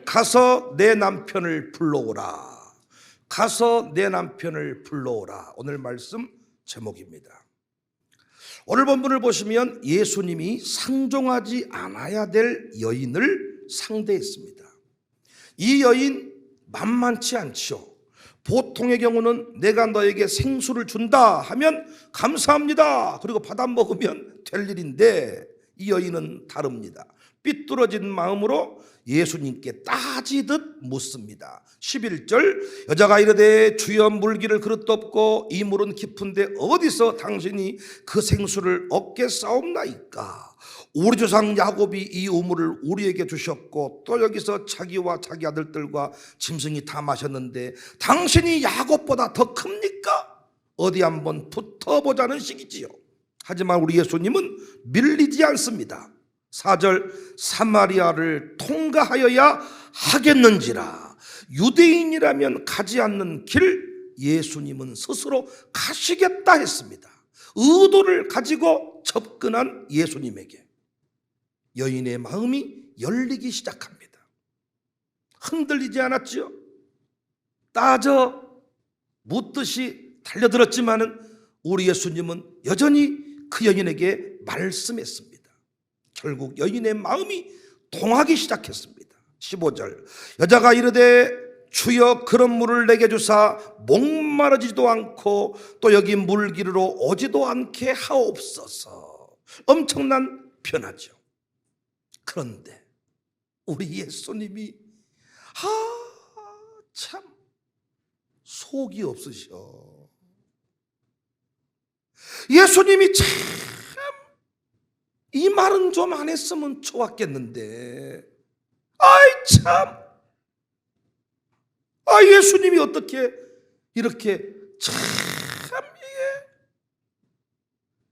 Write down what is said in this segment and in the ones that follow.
가서 내 남편을 불러오라. 가서 내 남편을 불러오라. 오늘 말씀 제목입니다. 오늘 본문을 보시면 예수님이 상종하지 않아야 될 여인을 상대했습니다. 이 여인 만만치 않죠. 보통의 경우는 내가 너에게 생수를 준다 하면 감사합니다. 그리고 받아 먹으면 될 일인데 이 여인은 다릅니다. 삐뚤어진 마음으로 예수님께 따지듯 묻습니다. 11절 여자가 이르되 주여 물기를 그릇도 없고 이 물은 깊은데 어디서 당신이 그 생수를 얻겠사옵나이까. 우리 조상 야곱이 이 우물을 우리에게 주셨고 또 여기서 자기와 자기 아들들과 짐승이 다 마셨는데 당신이 야곱보다 더 큽니까? 어디 한번 붙어보자는 식이지요. 하지만 우리 예수님은 밀리지 않습니다. 4절 사마리아를 통과하여야 하겠는지라. 유대인이라면 가지 않는 길 예수님은 스스로 가시겠다 했습니다. 의도를 가지고 접근한 예수님에게 여인의 마음이 열리기 시작합니다. 흔들리지 않았지요. 따져 묻듯이 달려들었지만은 우리 예수님은 여전히 그 여인에게 말씀했습니다. 결국 여인의 마음이 동하기 시작했습니다. 15절 여자가 이르되 주여 그런 물을 내게 주사 목마르지도 않고 또 여기 물기르러 오지도 않게 하옵소서. 엄청난 변화죠. 그런데 우리 예수님이 참 속이 없으셔. 예수님이 참 이 말은 좀 안 했으면 좋았겠는데 예수님이 어떻게 이렇게 참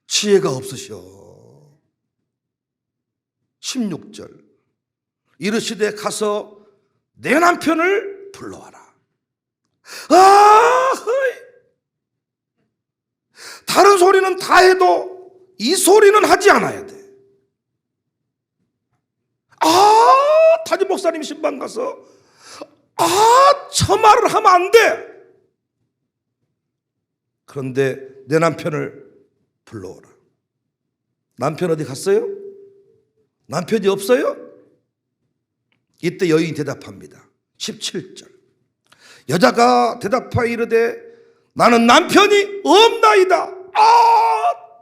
지혜가 없으셔. 16절 이르시되 가서 내 남편을 불러와라. 다른 소리는 다 해도 이 소리는 하지 않아야 돼. 담임 목사님 신방 가서 저 말을 하면 안 돼. 그런데 내 남편을 불러오라. 남편 어디 갔어요? 남편이 없어요? 이때 여인이 대답합니다. 17절 여자가 대답하여 이르되 나는 남편이 없나이다.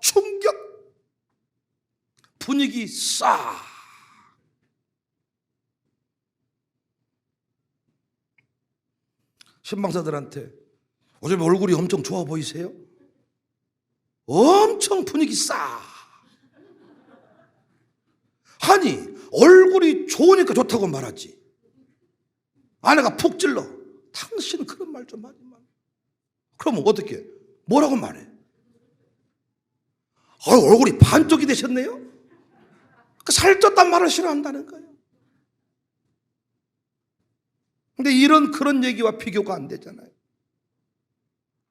충격. 분위기 싸. 신방사들한테 요즘 얼굴이 엄청 좋아 보이세요? 엄청 분위기 싸. 아니 얼굴이 좋으니까 좋다고 말하지. 아내가 푹 찔러 당신 그런 말 좀 하지 마. 그러면 어떻게 뭐라고 말해? 얼굴이 반쪽이 되셨네요? 살쪘단 말을 싫어한다는 거예요. 근데 그런 얘기와 비교가 안 되잖아요.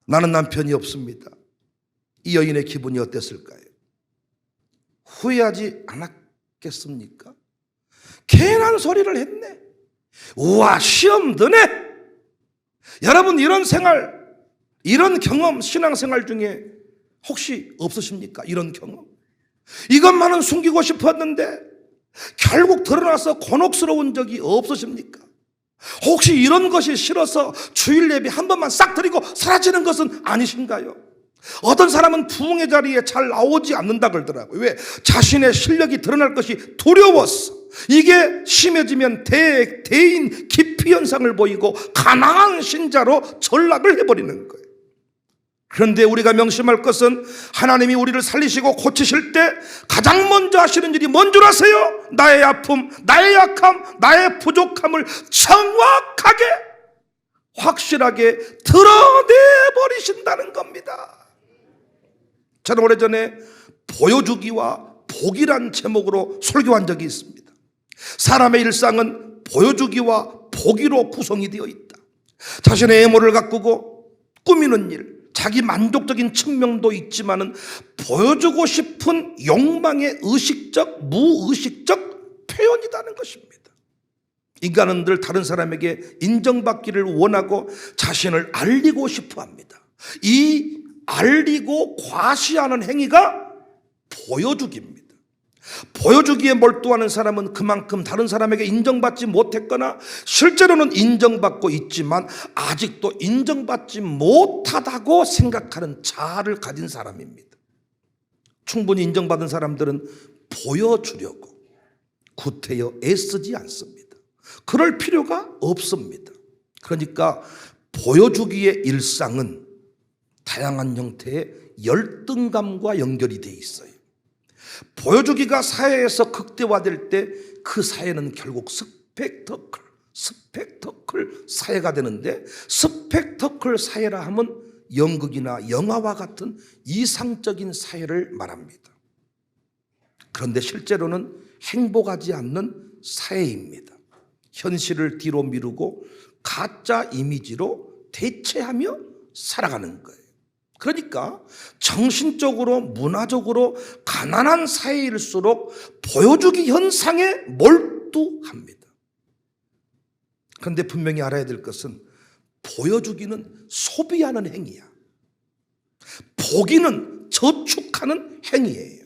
나는 남편이 없습니다. 이 여인의 기분이 어땠을까요? 후회하지 않았겠습니까? 괜한 소리를 했네. 우와 시험 드네. 여러분 이런 생활, 이런 경험 신앙생활 중에 혹시 없으십니까? 이런 경험. 이것만은 숨기고 싶었는데 결국 드러나서 곤혹스러운 적이 없으십니까? 혹시 이런 것이 싫어서 주일 예배 한 번만 싹 드리고 사라지는 것은 아니신가요? 어떤 사람은 부흥의 자리에 잘 나오지 않는다 그러더라고요. 왜? 자신의 실력이 드러날 것이 두려웠어. 이게 심해지면 대인 기피 현상을 보이고 가난한 신자로 전락을 해버리는 거예요. 그런데 우리가 명심할 것은 하나님이 우리를 살리시고 고치실 때 가장 먼저 하시는 일이 뭔 줄 아세요? 나의 아픔, 나의 약함, 나의 부족함을 정확하게 확실하게 드러내버리신다는 겁니다. 저는 오래전에 보여주기와 복이란 제목으로 설교한 적이 있습니다. 사람의 일상은 보여주기와 보기로 구성이 되어 있다. 자신의 애모를 가꾸고 꾸미는 일, 자기 만족적인 측면도 있지만은 보여주고 싶은 욕망의 의식적, 무의식적 표현이라는 것입니다. 인간은 늘 다른 사람에게 인정받기를 원하고 자신을 알리고 싶어 합니다. 이 알리고 과시하는 행위가 보여주기입니다. 보여주기에 몰두하는 사람은 그만큼 다른 사람에게 인정받지 못했거나 실제로는 인정받고 있지만 아직도 인정받지 못하다고 생각하는 자아를 가진 사람입니다. 충분히 인정받은 사람들은 보여주려고 구태여 애쓰지 않습니다. 그럴 필요가 없습니다. 그러니까 보여주기의 일상은 다양한 형태의 열등감과 연결이 돼 있어요. 보여주기가 사회에서 극대화될 때 그 사회는 결국 스펙터클 사회가 되는데, 스펙터클 사회라 하면 연극이나 영화와 같은 이상적인 사회를 말합니다. 그런데 실제로는 행복하지 않는 사회입니다. 현실을 뒤로 미루고 가짜 이미지로 대체하며 살아가는 거예요. 그러니까 정신적으로 문화적으로 가난한 사회일수록 보여주기 현상에 몰두합니다. 그런데 분명히 알아야 될 것은 보여주기는 소비하는 행위야. 보기는 저축하는 행위예요.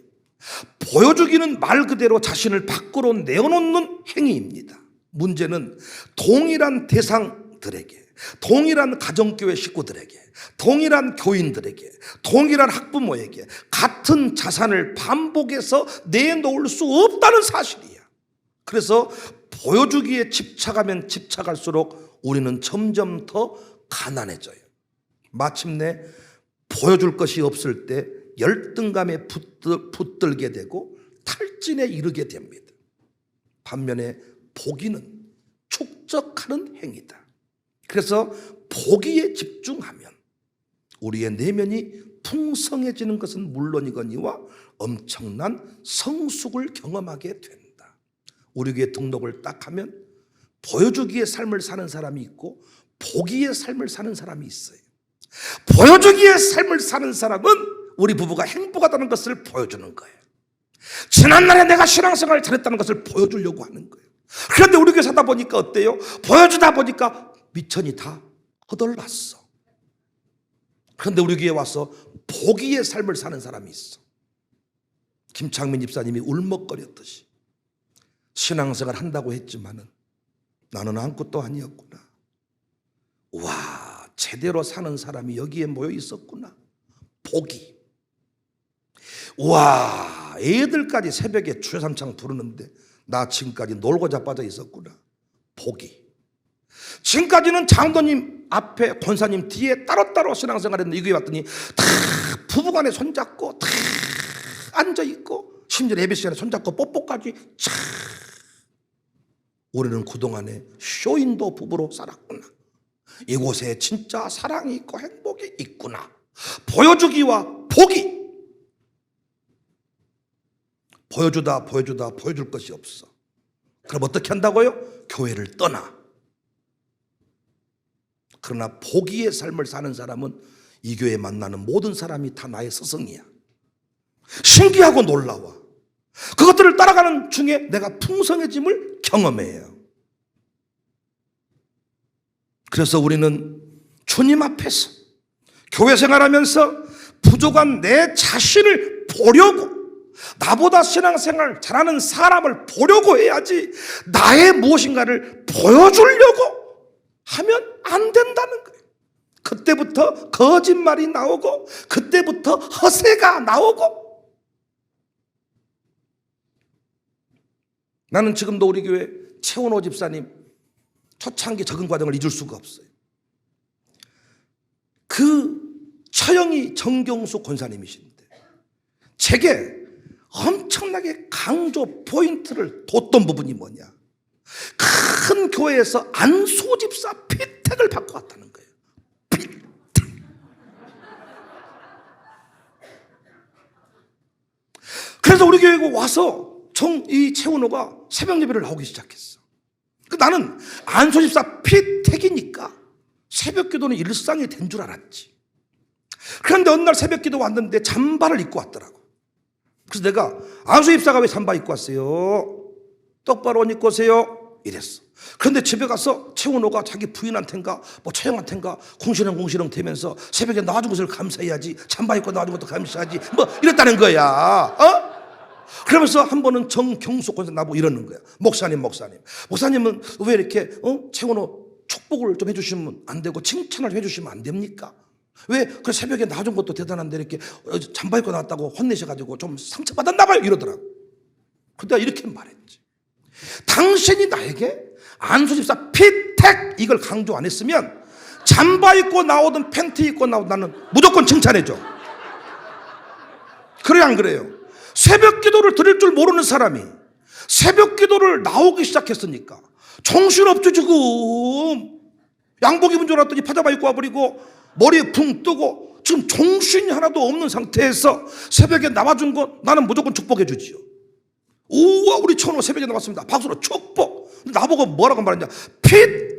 보여주기는 말 그대로 자신을 밖으로 내어놓는 행위입니다. 문제는 동일한 대상들에게, 동일한 가정교회 식구들에게, 동일한 교인들에게, 동일한 학부모에게 같은 자산을 반복해서 내놓을 수 없다는 사실이야. 그래서 보여주기에 집착하면 집착할수록 우리는 점점 더 가난해져요. 마침내 보여줄 것이 없을 때 열등감에 붙들게 되고 탈진에 이르게 됩니다. 반면에 보기는 축적하는 행위다. 그래서 보기에 집중하면 우리의 내면이 풍성해지는 것은 물론이거니와 엄청난 성숙을 경험하게 된다. 우리 교회 등록을 딱 하면 보여주기의 삶을 사는 사람이 있고 보기의 삶을 사는 사람이 있어요. 보여주기의 삶을 사는 사람은 우리 부부가 행복하다는 것을 보여주는 거예요. 지난날에 내가 신앙생활을 잘했다는 것을 보여주려고 하는 거예요. 그런데 우리 교회 사다 보니까 어때요? 보여주다 보니까 미천이 다 허덜났어. 그런데 우리 교회에 와서 보기의 삶을 사는 사람이 있어. 김창민 집사님이 울먹거렸듯이 신앙생활 한다고 했지만은 나는 아무것도 아니었구나. 와, 제대로 사는 사람이 여기에 모여 있었구나. 보기. 와, 애들까지 새벽에 주여삼창 부르는데 나 지금까지 놀고 자빠져 있었구나. 보기. 지금까지는 장로님 앞에 권사님 뒤에 따로따로 신앙생활 했는데 이 교회 왔더니 다 부부간에 손잡고 다 앉아있고 심지어 예배 시간에 손잡고 뽀뽀까지 차. 우리는 그동안에 쇼인도 부부로 살았구나. 이곳에 진짜 사랑이 있고 행복이 있구나. 보여주기와 보기. 보여주다 보여줄 것이 없어. 그럼 어떻게 한다고요? 교회를 떠나. 그러나 보기의 삶을 사는 사람은 이 교회에 만나는 모든 사람이 다 나의 스승이야. 신기하고 놀라워. 그것들을 따라가는 중에 내가 풍성해짐을 경험해요. 그래서 우리는 주님 앞에서 교회 생활하면서 부족한 내 자신을 보려고, 나보다 신앙생활 잘하는 사람을 보려고 해야지 나의 무엇인가를 보여주려고 하면 안 된다는 거예요. 그때부터 거짓말이 나오고 그때부터 허세가 나오고. 나는 지금도 우리 교회 최원호 집사님 초창기 적응 과정을 잊을 수가 없어요. 그 처형이 정경수 권사님이신데 제게 엄청나게 강조 포인트를 뒀던 부분이 뭐냐, 큰 교회에서 안수 집사 피택을 받고 왔다는 거예요. 피택. 그래서 우리 교회에 와서 이 최원호가 새벽 예배를 나오기 시작했어. 나는 안수 집사 피택이니까 새벽 기도는 일상이 된 줄 알았지. 그런데 어느 날 새벽 기도 왔는데 잠바를 입고 왔더라고. 그래서 내가 안수 집사가 왜 잠바 입고 왔어요? 똑바로 옷 입고 오세요. 이랬어. 그런데 집에 가서 최은호가 자기 부인한텐가 뭐 처형한텐가 궁시렁궁시렁 대면서 새벽에 나와준 것을 감사해야지, 잠바 입고 나와준 것도 감사해야지, 뭐 이랬다는 거야. 그러면서 한 번은 정경숙 권사 나보고 이러는 거야. 목사님은 왜 이렇게 최은호 축복을 좀 해주시면 안 되고 칭찬을 해주시면 안 됩니까? 왜 그 새벽에 나와준 것도 대단한데 이렇게 잠바 입고 나왔다고 혼내셔가지고 좀 상처받았나 봐요, 이러더라고. 근데 내가 이렇게 말했지. 당신이 나에게 안수 집사 피택 이걸 강조 안 했으면 잠바 입고 나오든 팬티 입고 나오든 나는 무조건 칭찬해줘. 그래요, 안 그래요? 새벽 기도를 드릴 줄 모르는 사람이 새벽 기도를 나오기 시작했으니까 정신없죠 지금. 양복 입은 줄 알았더니 파자마 입고 와버리고 머리에 붕 뜨고 지금 정신이 하나도 없는 상태에서 새벽에 나와준 거 나는 무조건 축복해 주지요. 우와, 우리 천호 새벽에 나왔습니다. 박수로 축복. 나보고 뭐라고 말했냐? 피택.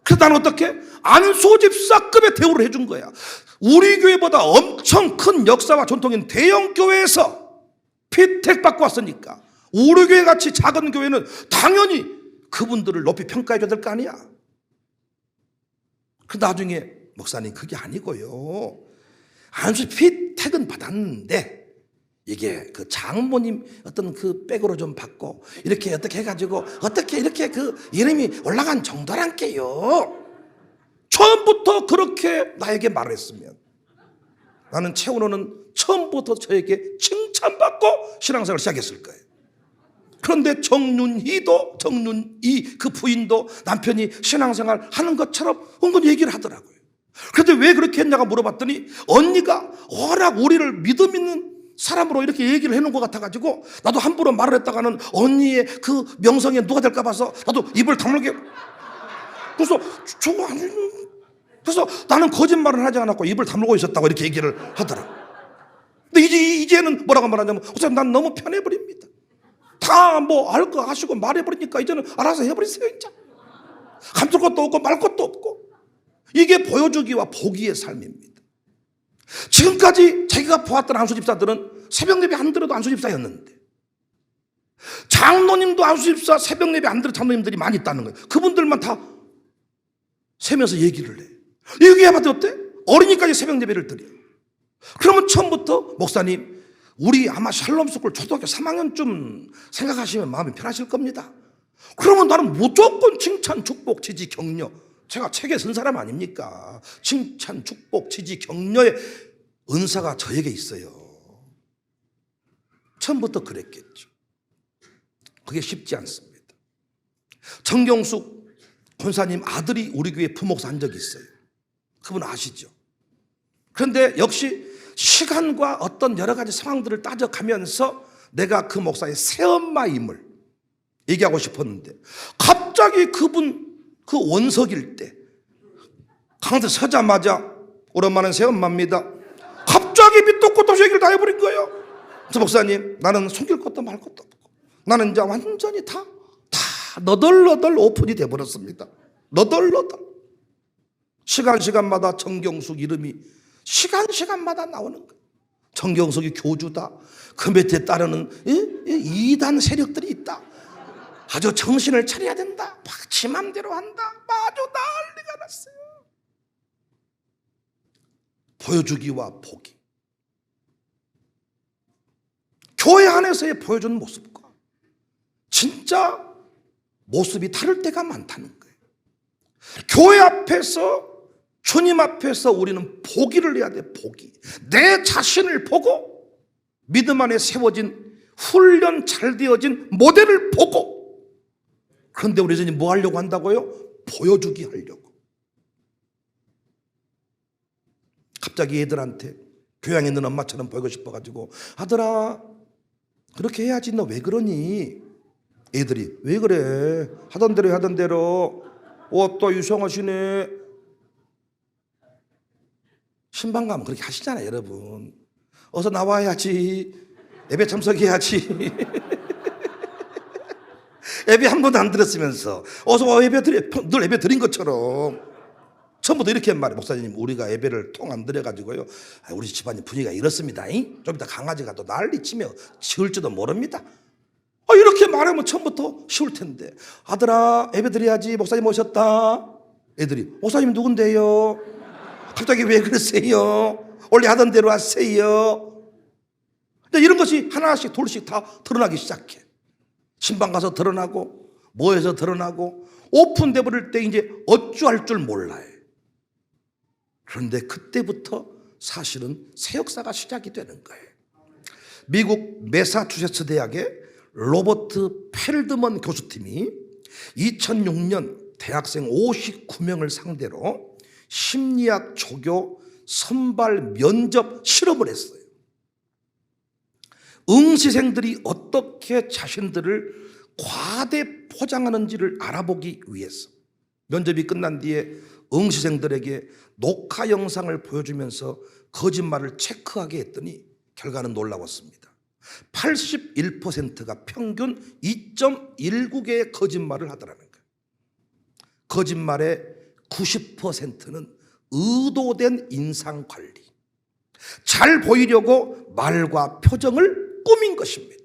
그래서 나는 어떻게? 안수집사급의 대우를 해준 거야. 우리 교회보다 엄청 큰 역사와 전통인 대형 교회에서 피택 받고 왔으니까 우리 교회 같이 작은 교회는 당연히 그분들을 높이 평가해 줘야 될 거 아니야. 그 나중에 목사님 그게 아니고요. 안수 피택은 받았는데 이게 그 장모님 어떤 그 백으로 좀 받고 이렇게 어떻게 해가지고 어떻게 이렇게 그 이름이 올라간 정도란게요. 처음부터 그렇게 나에게 말했으면 나는 최은호는 처음부터 저에게 칭찬받고 신앙생활을 시작했을 거예요. 그런데 정윤이 그 부인도 남편이 신앙생활 하는 것처럼 은근히 얘기를 하더라고요. 그런데 왜 그렇게 했냐고 물어봤더니 언니가 워낙 우리를 믿음 있는 사람으로 이렇게 얘기를 해놓은 것 같아가지고 나도 함부로 말을 했다가는 언니의 그 명성에 누가 될까 봐서 나도 입을 다물게. 그래서 나는 거짓말을 하지 않았고 입을 다물고 있었다고 이렇게 얘기를 하더라고. 근데 이제는 뭐라고 말하냐면 목사님 난 너무 편해버립니다. 다 뭐 알 거 아시고 말해버리니까 이제는 알아서 해버리세요. 이제 감출 것도 없고 말 것도 없고. 이게 보여주기와 보기의 삶입니다. 지금까지 자기가 보았던 안수집사들은 새벽 예배 안 들어도 안수집사였는데 장로님도 안수집사 새벽 예배 안 들어 장로님들이 많이 있다는 거예요. 그분들만 다 세면서 얘기를 해. 얘기해봐도 어때? 어린이까지 새벽 예배를 드려. 그러면 처음부터 목사님 우리 아마 샬롬 스쿨 초등학교 3학년쯤 생각하시면 마음이 편하실 겁니다. 그러면 나는 무조건 칭찬, 축복, 지지, 격려. 제가 책에 쓴 사람 아닙니까? 칭찬, 축복, 지지, 격려의 은사가 저에게 있어요. 처음부터 그랬겠죠. 그게 쉽지 않습니다. 정경숙 권사님 아들이 우리 교회 부목사 한 적이 있어요. 그분 아시죠? 그런데 역시 시간과 어떤 여러 가지 상황들을 따져가면서 내가 그 목사의 새엄마임을 얘기하고 싶었는데 갑자기 그분 그 원석일 때 강한테 서자마자 오랜만에 새엄마입니다. 갑자기 밑도 끝도 없이 얘기를 다 해버린 거예요. 그래서 목사님 나는 숨길 것도 말 것도 없고 나는 이제 완전히 다 너덜너덜 오픈이 돼버렸습니다. 너덜너덜. 시간마다 정경숙 이름이 시간마다 나오는 거예요. 정경숙이 교주다. 그 밑에 따르는 이단 세력들이 있다. 아주 정신을 차려야 된다. 막 지 맘대로 한다. 아주 난리가 났어요. 보여주기와 보기. 교회 안에서의 보여주는 모습과 진짜 모습이 다를 때가 많다는 거예요. 교회 앞에서 주님 앞에서 우리는 보기를 해야 돼. 보기. 내 자신을 보고 믿음 안에 세워진 훈련 잘 되어진 모델을 보고. 그런데 우리 이제 뭐 하려고 한다고요? 보여주기 하려고. 갑자기 애들한테 교양에 있는 엄마처럼 보이고 싶어가지고 아들아 그렇게 해야지 너 왜 그러니? 애들이 왜 그래? 하던 대로 또 유성하시네. 신방 가면 그렇게 하시잖아요 여러분. 어서 나와야지. 예배 참석해야지. 예배 한 번도 안 들었으면서 어서 예배 드려. 늘 예배 드린 것처럼 처음부터 이렇게 말해. 목사님 우리가 예배를 통 안 드려가지고요 우리 집안이 분위기가 이렇습니다. 좀 이따 강아지가 또 난리 치며 지을지도 모릅니다. 이렇게 말하면 처음부터 쉬울 텐데. 아들아, 예배 드려야지. 목사님 오셨다. 애들이, 목사님 누군데요? 갑자기 왜 그러세요? 원래 하던 대로 하세요. 이런 것이 하나씩 둘씩 다 드러나기 시작해. 신방 가서 드러나고, 뭐해서 드러나고, 오픈돼 버릴 때 이제 어찌할 줄 몰라요. 그런데 그때부터 사실은 새 역사가 시작이 되는 거예요. 미국 매사추세츠 대학의 로버트 펠드먼 교수팀이 2006년 대학생 59명을 상대로 심리학 조교 선발 면접 실험을 했어요. 응시생들이 어떻게 자신들을 과대 포장하는지를 알아보기 위해서 면접이 끝난 뒤에 응시생들에게 녹화 영상을 보여주면서 거짓말을 체크하게 했더니 결과는 놀라웠습니다. 81%가 평균 2.19개의 거짓말을 하더라는 거예요. 거짓말의 90%는 의도된 인상관리, 잘 보이려고 말과 표정을 꾸민 것입니다.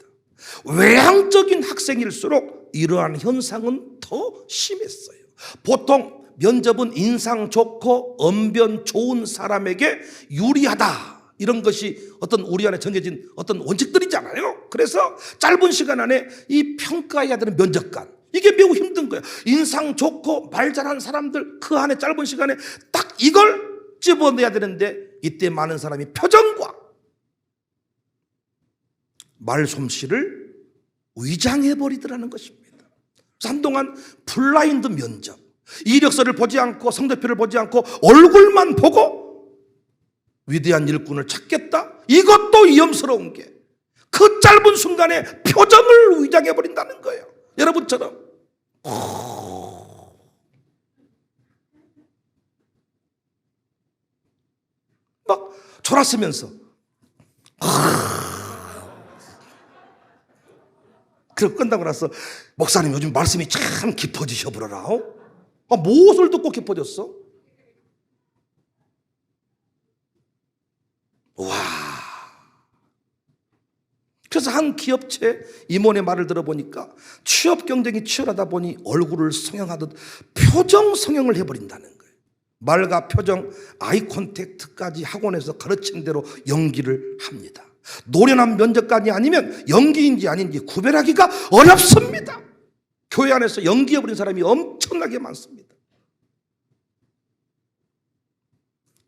외향적인 학생일수록 이러한 현상은 더 심했어요. 보통 면접은 인상 좋고 언변 좋은 사람에게 유리하다, 이런 것이 어떤 우리 안에 정해진 어떤 원칙들이잖아요. 그래서 짧은 시간 안에 이 평가해야 되는 면접관, 이게 매우 힘든 거예요. 인상 좋고 말 잘하는 사람들 그 안에 짧은 시간에 딱 이걸 집어내야 되는데 이때 많은 사람이 표정과 말솜씨를 위장해버리더라는 것입니다. 그래서 한동안 블라인드 면접, 이력서를 보지 않고 성적표를 보지 않고 얼굴만 보고 위대한 일꾼을 찾겠다? 이것도 위험스러운 게 그 짧은 순간에 표정을 위장해버린다는 거예요. 여러분처럼 막 졸았으면서 그리고 끝나고 나서 목사님 요즘 말씀이 참 깊어지셔 버려라. 무엇을 듣고 깊어졌어? 와. 그래서 한 기업체 임원의 말을 들어보니까 취업 경쟁이 치열하다 보니 얼굴을 성형하듯 표정 성형을 해버린다는 거예요. 말과 표정, 아이 컨택트까지 학원에서 가르친 대로 연기를 합니다. 노련한 면접관이 아니면 연기인지 아닌지 구별하기가 어렵습니다. 교회 안에서 연기해버린 사람이 엄청나게 많습니다.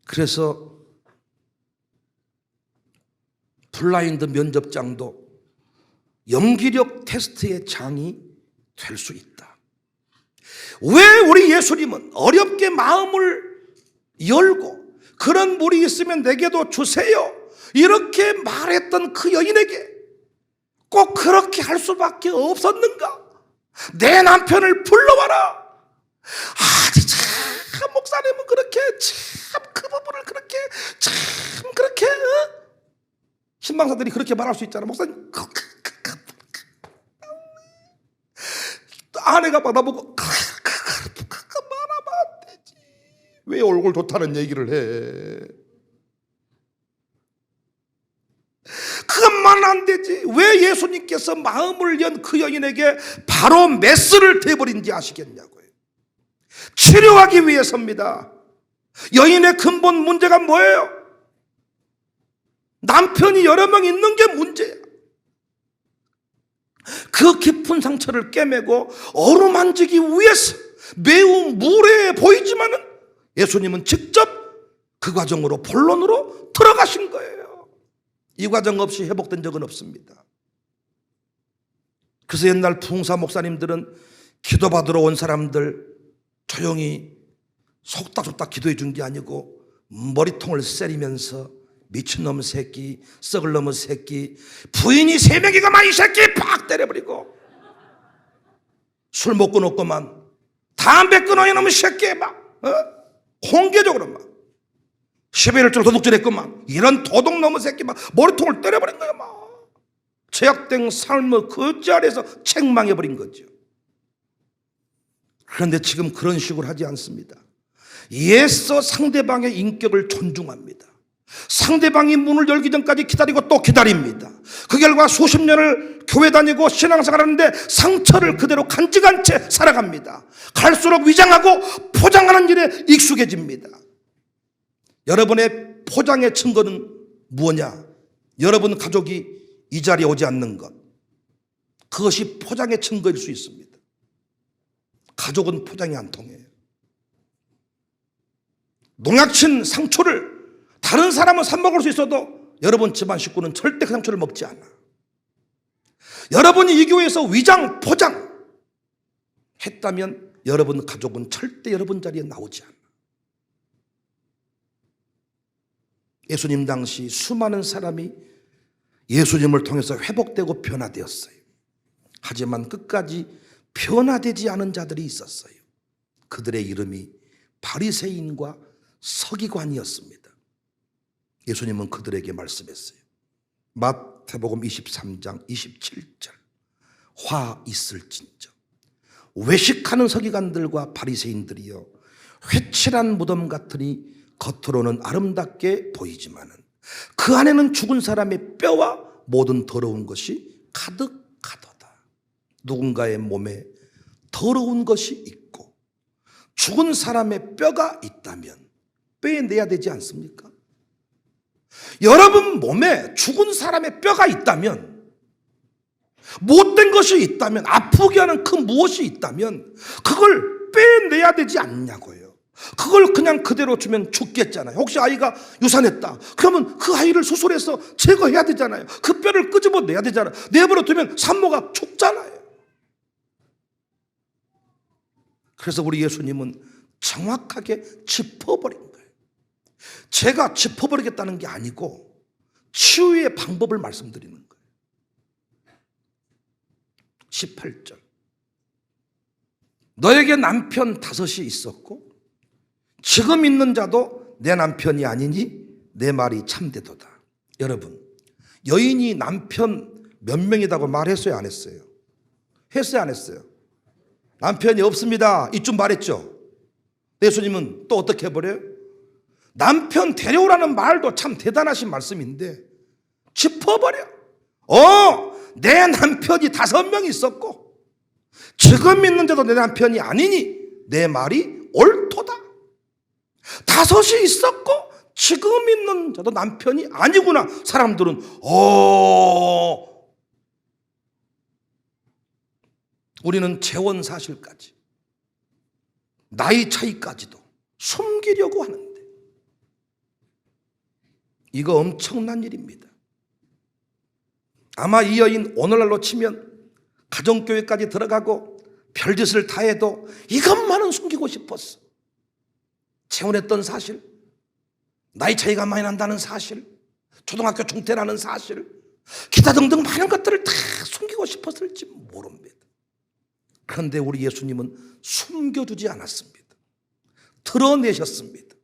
그래서 블라인드 면접장도 연기력 테스트의 장이 될 수 있다. 왜 우리 예수님은 어렵게 마음을 열고 그런 물이 있으면 내게도 주세요, 이렇게 말했던 그 여인에게 꼭 그렇게 할 수밖에 없었는가? 내 남편을 불러와라. 참 목사님은 그렇게 참 그 부분을 그렇게 참 그렇게 신방사들이 그렇게 말할 수 있잖아. 목사님 아내가 받아보고 말하면 안 되지. 왜 얼굴 좋다는 얘기를 해? 그것만 안 되지. 왜 예수님께서 마음을 연 그 여인에게 바로 메스를 대버린지 아시겠냐고요. 치료하기 위해서입니다. 여인의 근본 문제가 뭐예요? 남편이 여러 명 있는 게 문제야. 그 깊은 상처를 꿰매고 어루만지기 위해서 매우 무례해 보이지만은 예수님은 직접 그 과정으로 본론으로 들어가신 거예요. 이 과정 없이 회복된 적은 없습니다. 그래서 옛날 풍사 목사님들은 기도받으러 온 사람들 조용히 속닥속닥 기도해 준 게 아니고 머리통을 세리면서 미친놈 새끼, 썩을 놈의 새끼, 부인이 3명이가만 이 새끼 팍 때려버리고, 술 먹고 놓고만 담배 끊어 이놈의 새끼 막 공개적으로 막 11일줄 도둑질했구만, 이런 도둑놈의 새끼 막 머리통을 때려버린 거야. 막 죄악된 삶의 그 자리에서 책망해버린 거죠. 그런데 지금 그런 식으로 하지 않습니다. 예서 상대방의 인격을 존중합니다. 상대방이 문을 열기 전까지 기다리고 또 기다립니다. 그 결과 수십 년을 교회 다니고 신앙생활하는데 상처를 그대로 간직한 채 살아갑니다. 갈수록 위장하고 포장하는 일에 익숙해집니다. 여러분의 포장의 증거는 무엇냐? 여러분 가족이 이 자리에 오지 않는 것, 그것이 포장의 증거일 수 있습니다. 가족은 포장이 안 통해요. 농약친 상초를 다른 사람은 사 먹을 수 있어도 여러분 집안 식구는 절대 그 상초를 먹지 않아. 여러분이 이 교회에서 위장 포장 했다면 여러분 가족은 절대 여러분 자리에 나오지 않아. 예수님 당시 수많은 사람이 예수님을 통해서 회복되고 변화되었어요. 하지만 끝까지 변화되지 않은 자들이 있었어요. 그들의 이름이 바리새인과 서기관이었습니다. 예수님은 그들에게 말씀했어요. 마태복음 23장 27절. 화 있을진저 외식하는 서기관들과 바리새인들이여 회칠한 무덤 같으니 겉으로는 아름답게 보이지만은 그 안에는 죽은 사람의 뼈와 모든 더러운 것이 가득하도다. 누군가의 몸에 더러운 것이 있고 죽은 사람의 뼈가 있다면 빼내야 되지 않습니까? 여러분 몸에 죽은 사람의 뼈가 있다면, 못된 것이 있다면, 아프게 하는 그 무엇이 있다면 그걸 빼내야 되지 않냐고요. 그걸 그냥 그대로 주면 죽겠잖아요. 혹시 아이가 유산했다 그러면 그 아이를 수술해서 제거해야 되잖아요. 그 뼈를 끄집어내야 되잖아요. 내버려 두면 산모가 죽잖아요. 그래서 우리 예수님은 정확하게 짚어버린 거예요. 제가 짚어버리겠다는 게 아니고 치유의 방법을 말씀드리는 거예요. 18절. 너에게 남편 5이 있었고 지금 있는 자도 내 남편이 아니니 내 말이 참되도다. 여러분, 여인이 남편 몇 명이라고 말했어요, 안 했어요? 했어요, 안 했어요? 남편이 없습니다 이쯤 말했죠. 예수님은 또 어떻게 해버려요? 남편 데려오라는 말도 참 대단하신 말씀인데 짚어버려. 내 남편이 5명 있었고 지금 있는 자도 내 남편이 아니니 내 말이 옳도다. 5이 있었고 지금 있는 자도 남편이 아니구나. 사람들은 우리는 재혼 사실까지 나이 차이까지도 숨기려고 하는데 이거 엄청난 일입니다. 아마 이 여인 오늘날로 치면 가정교회까지 들어가고 별짓을 다 해도 이것만은 숨기고 싶었어. 재혼했던 사실, 나이 차이가 많이 난다는 사실, 초등학교 중퇴라는 사실, 기타 등등 많은 것들을 다 숨기고 싶었을지 모릅니다. 그런데 우리 예수님은 숨겨주지 않았습니다. 드러내셨습니다.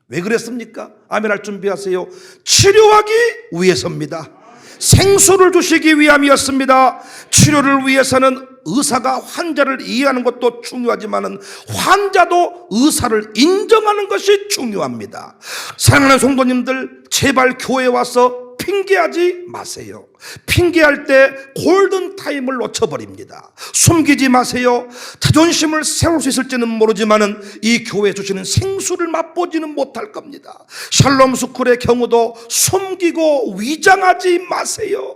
왜 그랬습니까? 아멘할 준비하세요. 치료하기 위해서입니다. 생수를 주시기 위함이었습니다. 치료를 위해서는 의사가 환자를 이해하는 것도 중요하지만 환자도 의사를 인정하는 것이 중요합니다. 사랑하는 성도님들, 제발 교회에 와서 핑계하지 마세요. 핑계할 때 골든타임을 놓쳐버립니다. 숨기지 마세요. 자존심을 세울 수 있을지는 모르지만 이 교회에 주시는 생수를 맛보지는 못할 겁니다. 샬롬 스쿨의 경우도 숨기고 위장하지 마세요.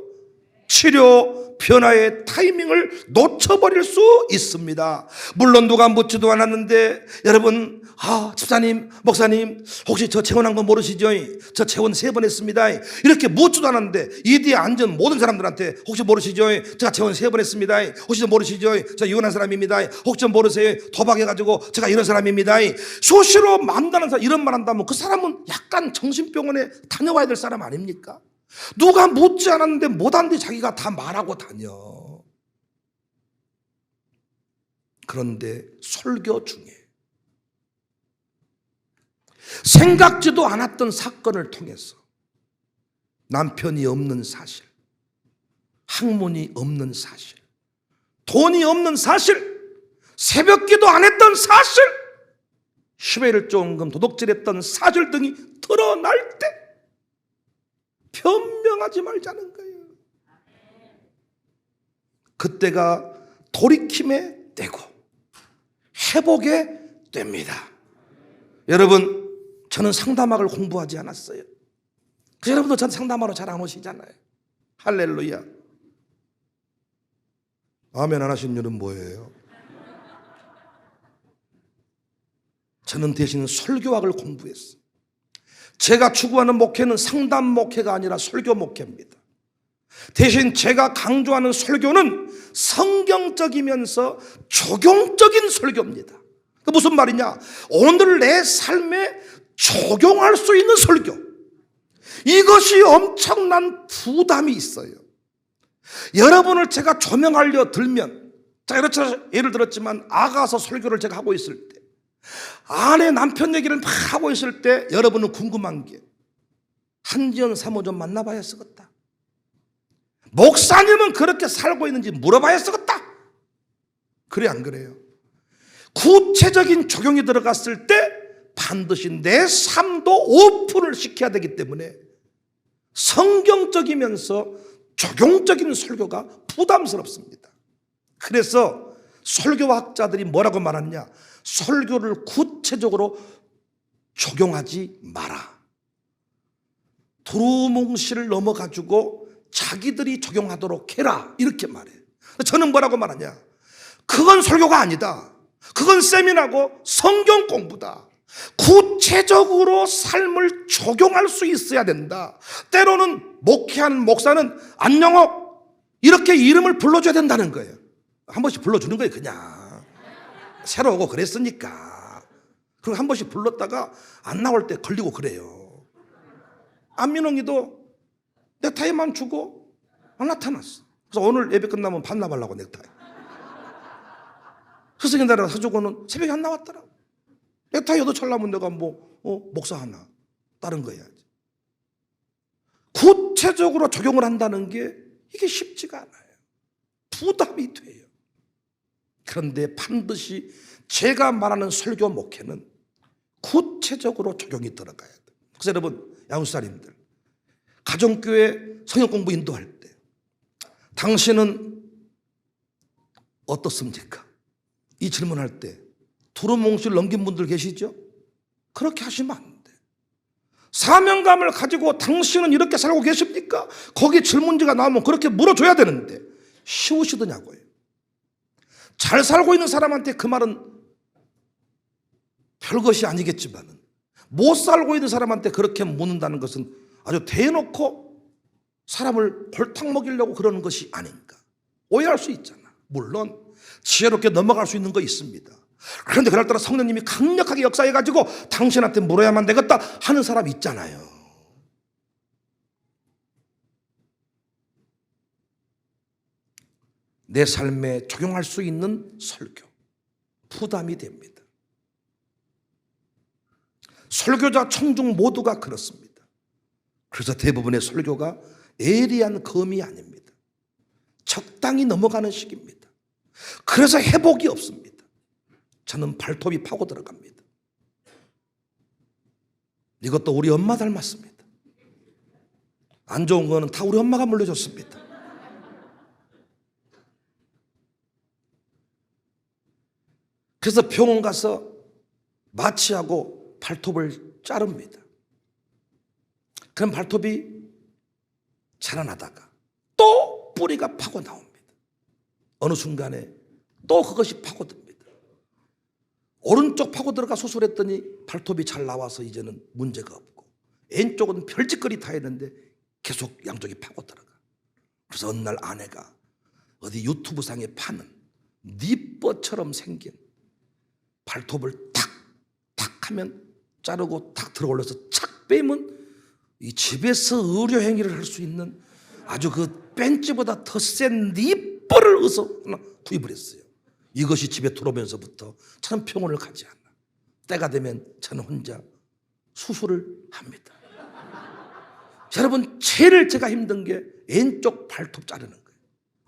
치료 변화의 타이밍을 놓쳐버릴 수 있습니다. 물론 누가 묻지도 않았는데 여러분, 집사님, 목사님 혹시 저 재혼한 거 모르시죠? 저 재혼 3번 했습니다. 이렇게 묻지도 않았는데 이 뒤에 앉은 모든 사람들한테 혹시 모르시죠? 제가 재혼 3번 했습니다. 혹시 모르시죠? 저 이혼한 사람입니다. 혹시 모르세요? 도박해가지고 제가 이런 사람입니다. 수시로 만나는 사람 이런 말 한다면 그 사람은 약간 정신병원에 다녀와야 될 사람 아닙니까? 누가 묻지 않았는데 못한데 자기가 다 말하고 다녀. 그런데 설교 중에 생각지도 않았던 사건을 통해서 남편이 없는 사실, 학문이 없는 사실, 돈이 없는 사실, 새벽기도 안 했던 사실, 11조원금 도둑질했던 사실 등이 드러날 때 명하지 말자는 거예요. 그때가 돌이킴의 때고 회복의 때입니다. 여러분, 저는 상담학을 공부하지 않았어요. 그래서 여러분도 전 상담하러 잘 안 오시잖아요. 할렐루야. 아멘 안 하신 이유는 뭐예요? 저는 대신 설교학을 공부했어요. 제가 추구하는 목회는 상담 목회가 아니라 설교 목회입니다. 대신 제가 강조하는 설교는 성경적이면서 적용적인 설교입니다. 그 무슨 말이냐? 오늘 내 삶에 적용할 수 있는 설교. 이것이 엄청난 부담이 있어요. 여러분을 제가 조명하려 들면, 자, 이렇게 예를 들었지만 아가서 설교를 제가 하고 있을 때, 아내 남편 얘기를 막 하고 있을 때 여러분은 궁금한 게, 한지연 사모 좀 만나봐야 쓰겠다. 목사님은 그렇게 살고 있는지 물어봐야 쓰겠다. 그래 안 그래요? 구체적인 적용이 들어갔을 때 반드시 내 삶도 오픈을 시켜야 되기 때문에 성경적이면서 적용적인 설교가 부담스럽습니다. 그래서 설교학자들이 뭐라고 말하느냐? 설교를 구체적으로 적용하지 마라. 두루뭉실을 넘어가지고 자기들이 적용하도록 해라, 이렇게 말해요. 저는 뭐라고 말하냐? 그건 설교가 아니다. 그건 세미나고 성경 공부다. 구체적으로 삶을 적용할 수 있어야 된다. 때로는 목회한 목사는 안녕옥 이렇게 이름을 불러줘야 된다는 거예요. 한 번씩 불러주는 거예요. 그냥 새로 오고 그랬으니까. 그리고 한 번씩 불렀다가 안 나올 때 걸리고 그래요. 안민홍이도 넥타이만 주고 안 나타났어. 그래서 오늘 예배 끝나면 반납하려고 넥타이. 스승의 날에 사주고는 새벽에 안 나왔더라고. 넥타이 얻어철라면 내가 목사 하나 다른 거 해야지. 구체적으로 적용을 한다는 게 이게 쉽지가 않아요. 부담이 돼요. 그런데 반드시 제가 말하는 설교 목회는 구체적으로 적용이 들어가야 돼요. 그래서 여러분, 양수사님들, 가정교회 성경공부 인도할 때 당신은 어떻습니까? 이 질문할 때 두루뭉실 넘긴 분들 계시죠? 그렇게 하시면 안 돼. 사명감을 가지고 당신은 이렇게 살고 계십니까? 거기 질문지가 나오면 그렇게 물어줘야 되는데 쉬우시더냐고요. 잘 살고 있는 사람한테 그 말은 별것이 아니겠지만 못 살고 있는 사람한테 그렇게 묻는다는 것은 아주 대놓고 사람을 골탕 먹이려고 그러는 것이 아닌가. 오해할 수 있잖아. 물론 지혜롭게 넘어갈 수 있는 거 있습니다. 그런데 그날따라 성령님이 강력하게 역사해가지고 당신한테 물어야만 되겠다 하는 사람 있잖아요. 내 삶에 적용할 수 있는 설교, 부담이 됩니다. 설교자 청중 모두가 그렇습니다. 그래서 대부분의 설교가 예리한 검이 아닙니다. 적당히 넘어가는 식입니다. 그래서 회복이 없습니다. 저는 발톱이 파고 들어갑니다. 이것도 우리 엄마 닮았습니다. 안 좋은 거는 다 우리 엄마가 물려줬습니다. 그래서 병원 가서 마취하고 발톱을 자릅니다. 그럼 발톱이 자라나다가 또 뿌리가 파고 나옵니다. 어느 순간에 또 그것이 파고듭니다. 오른쪽 파고 들어가 수술했더니 발톱이 잘 나와서 이제는 문제가 없고, 왼쪽은 별짓거리 다 했는데 계속 양쪽이 파고 들어가. 그래서 어느 날 아내가 어디 유튜브상에 파는 니뻐처럼 생긴 발톱을 탁탁 하면 자르고 탁 들어 올려서 착 빼면 이 집에서 의료 행위를 할 수 있는 아주 그 벤치보다 더 센 니뻐를 어서 구입을 했어요. 이것이 집에 들어오면서부터 저는 병원을 가지 않아. 때가 되면 저는 혼자 수술을 합니다. 여러분, 제일 제가 힘든 게 왼쪽 발톱 자르는 거예요.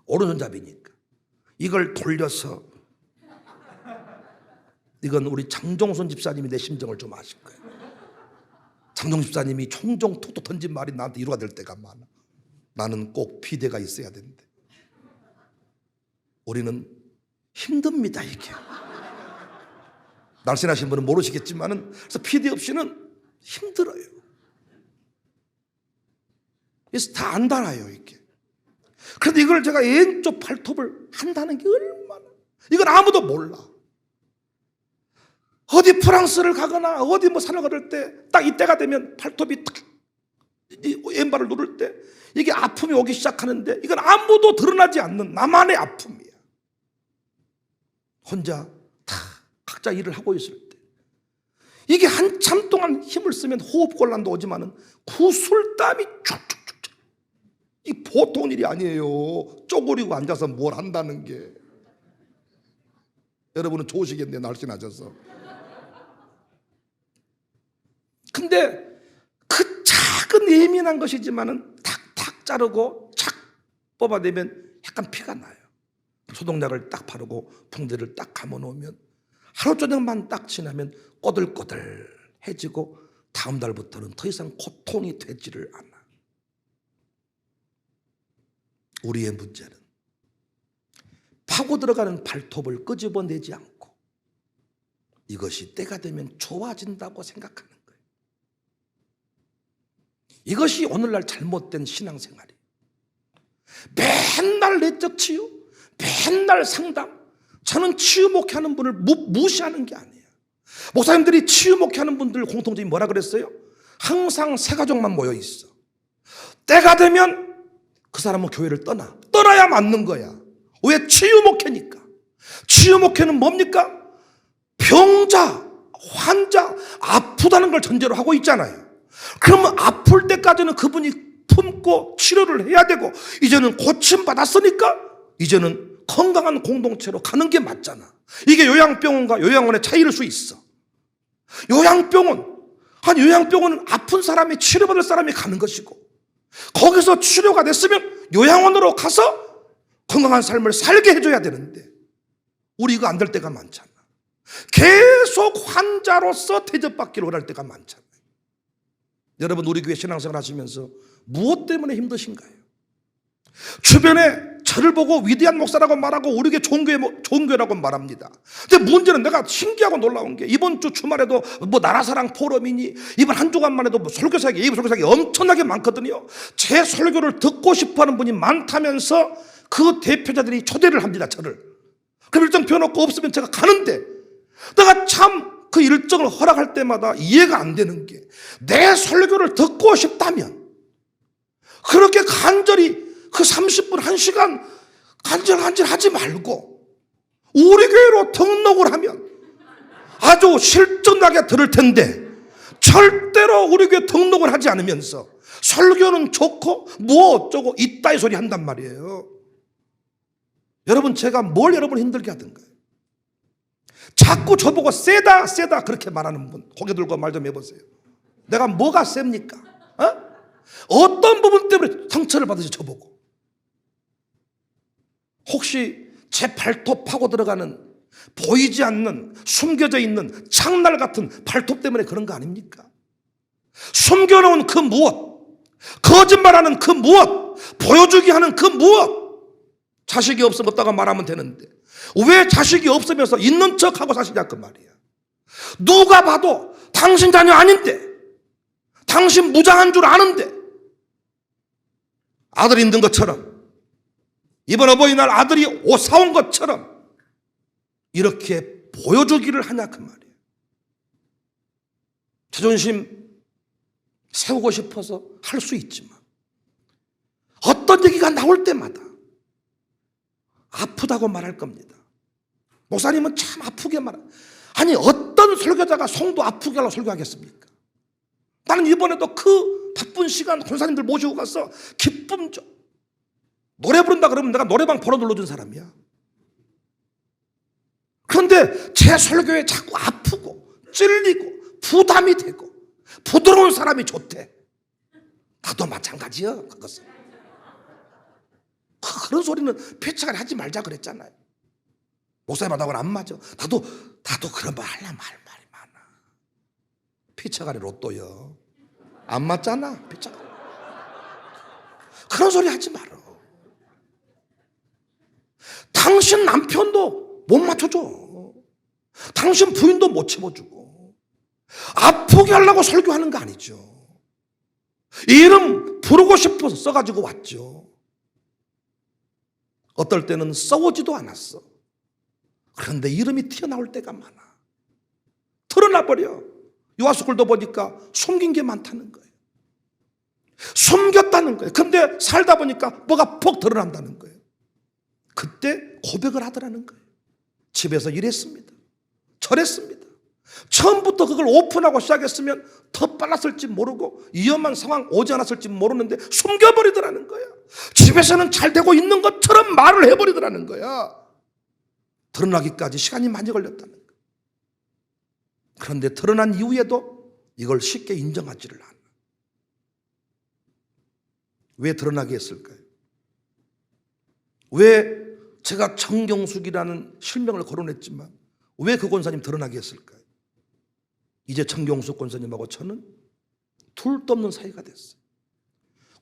오른손잡이니까. 이걸 돌려서, 이건 우리 장종선 집사님이 내 심정을 좀 아실 거예요. 장종선 집사님이 종종 툭툭 던진 말이 나한테 위로가 될 때가 많아. 나는 꼭 비대가 있어야 되는데 우리는 힘듭니다. 이게 날씬하신 분은 모르시겠지만은 그래서 비대 없이는 힘들어요. 그래서 다 안 달아요 이게. 그런데 이걸 제가 왼쪽 발톱을 한다는 게 얼마나, 이건 아무도 몰라. 어디 프랑스를 가거나 어디 뭐 산을 걸을 때 딱 이때가 되면 발톱이 딱 이 왼발을 누를 때 이게 아픔이 오기 시작하는데 이건 아무도 드러나지 않는 나만의 아픔이야. 혼자 다 각자 일을 하고 있을 때 이게 한참 동안 힘을 쓰면 호흡곤란도 오지만은 구슬땀이 쭉쭉쭉. 이 보통 일이 아니에요. 쪼그리고 앉아서 뭘 한다는 게. 여러분은 좋으시겠네요, 날씬하셔서. 근데 그 작은 예민한 것이지만은 탁탁 자르고 착 뽑아내면 약간 피가 나요. 소독약을 딱 바르고 붕대를 딱 감아 놓으면 하루 저녁만 딱 지나면 꼬들꼬들해지고 다음 달부터는 더 이상 고통이 되지를 않아. 우리의 문제는 파고 들어가는 발톱을 끄집어내지 않고 이것이 때가 되면 좋아진다고 생각하는 거예요. 이것이 오늘날 잘못된 신앙생활이에요. 맨날 내적 치유, 맨날 상담. 저는 치유 목회하는 분을 무시하는 게 아니에요. 목사님들이 치유 목회하는 분들 공통점이 뭐라 그랬어요? 항상 세 가족만 모여 있어. 때가 되면 그 사람은 교회를 떠나야 맞는 거야. 왜? 치유 목회니까. 치유 목회는 뭡니까? 병자, 환자, 아프다는 걸 전제로 하고 있잖아요. 그러면 아플 때까지는 그분이 품고 치료를 해야 되고, 이제는 고침받았으니까 이제는 건강한 공동체로 가는 게 맞잖아. 이게 요양병원과 요양원의 차이일 수 있어. 요양병원은 아픈 사람이 치료받을 사람이 가는 것이고, 거기서 치료가 됐으면 요양원으로 가서 건강한 삶을 살게 해줘야 되는데 우리 이거 안 될 때가 많잖아. 계속 환자로서 대접받기를 원할 때가 많잖아요. 여러분, 우리 교회 신앙생활 하시면서 무엇 때문에 힘드신가요? 주변에 저를 보고 위대한 목사라고 말하고 우리 교회 좋은 교회라고 말합니다. 근데 문제는 내가 신기하고 놀라운 게 이번 주 주말에도 뭐 나라사랑 포럼이니 이번 한 주간만 해도 뭐 설교사역이 엄청나게 많거든요. 제 설교를 듣고 싶어하는 분이 많다면서 그 대표자들이 초대를 합니다, 저를. 그럼 일정 펴놓고 없으면 제가 가는데 내가 참 그 일정을 허락할 때마다 이해가 안 되는 게, 내 설교를 듣고 싶다면 그렇게 간절히 그 30분, 1시간 간절간절 하지 말고 우리 교회로 등록을 하면 아주 실전나게 들을 텐데 절대로 우리 교회 등록을 하지 않으면서 설교는 좋고 뭐 어쩌고 이따위 소리 한단 말이에요. 여러분, 제가 뭘 여러분 힘들게 하던가요? 자꾸 저보고 세다 그렇게 말하는 분 고개 들고 말 좀 해보세요. 내가 뭐가 셉니까? 어떤 부분 때문에 상처를 받으시 저보고? 혹시 제 발톱 파고 들어가는 보이지 않는 숨겨져 있는 창날 같은 발톱 때문에 그런 거 아닙니까? 숨겨놓은 그 무엇, 거짓말하는 그 무엇, 보여주기 하는 그 무엇. 자식이 없으면 없다고 말하면 되는데 왜 자식이 없으면서 있는 척하고 사시냐 그 말이야. 누가 봐도 당신 자녀 아닌데, 당신 무장한 줄 아는데, 아들 힘든 것처럼, 이번 어버이날 아들이 옷 사온 것처럼 이렇게 보여주기를 하냐 그 말이에요. 자존심 세우고 싶어서 할 수 있지만 어떤 얘기가 나올 때마다 아프다고 말할 겁니다. 목사님은 참 아프게 아니, 어떤 설교자가 성도 아프게 하려고 설교하겠습니까? 나는 이번에도 그 바쁜 시간 권사님들 모시고 가서 기쁨죠. 노래 부른다 그러면 내가 노래방 번호 눌러준 사람이야. 그런데 제 설교에 자꾸 아프고 찔리고 부담이 되고 부드러운 사람이 좋대. 나도 마찬가지야. 그것은. 그런 소리는 피차가리 하지 말자 그랬잖아요. 목사님하고는 안 맞아. 나도 그런 말 하려면 할 말이 많아. 피차가리 로또요. 안 맞잖아, 피차가리. 그런 소리 하지 마라. 당신 남편도 못 맞춰줘. 당신 부인도 못 채워주고. 아프게 하려고 설교하는 거 아니죠. 이름 부르고 싶어서 써가지고 왔죠. 어떨 때는 써오지도 않았어. 그런데 이름이 튀어나올 때가 많아. 드러나버려. 요하스쿨도 보니까 숨긴 게 많다는 거예요. 숨겼다는 거예요. 근데 살다 보니까 뭐가 퍽 드러난다는 거예요. 그때 고백을 하더라는 거예요. 집에서 이랬습니다. 저랬습니다. 처음부터 그걸 오픈하고 시작했으면 더 빨랐을지 모르고 위험한 상황 오지 않았을지 모르는데 숨겨버리더라는 거야. 집에서는 잘 되고 있는 것처럼 말을 해버리더라는 거야. 드러나기까지 시간이 많이 걸렸다는 거야. 그런데 드러난 이후에도 이걸 쉽게 인정하지를 않아. 왜 드러나게 했을까요? 왜 제가 정경숙이라는 실명을 거론했지만 왜 그 권사님 드러나게 했을까요? 이제 정경숙 권사님하고 저는 둘도 없는 사이가 됐어요.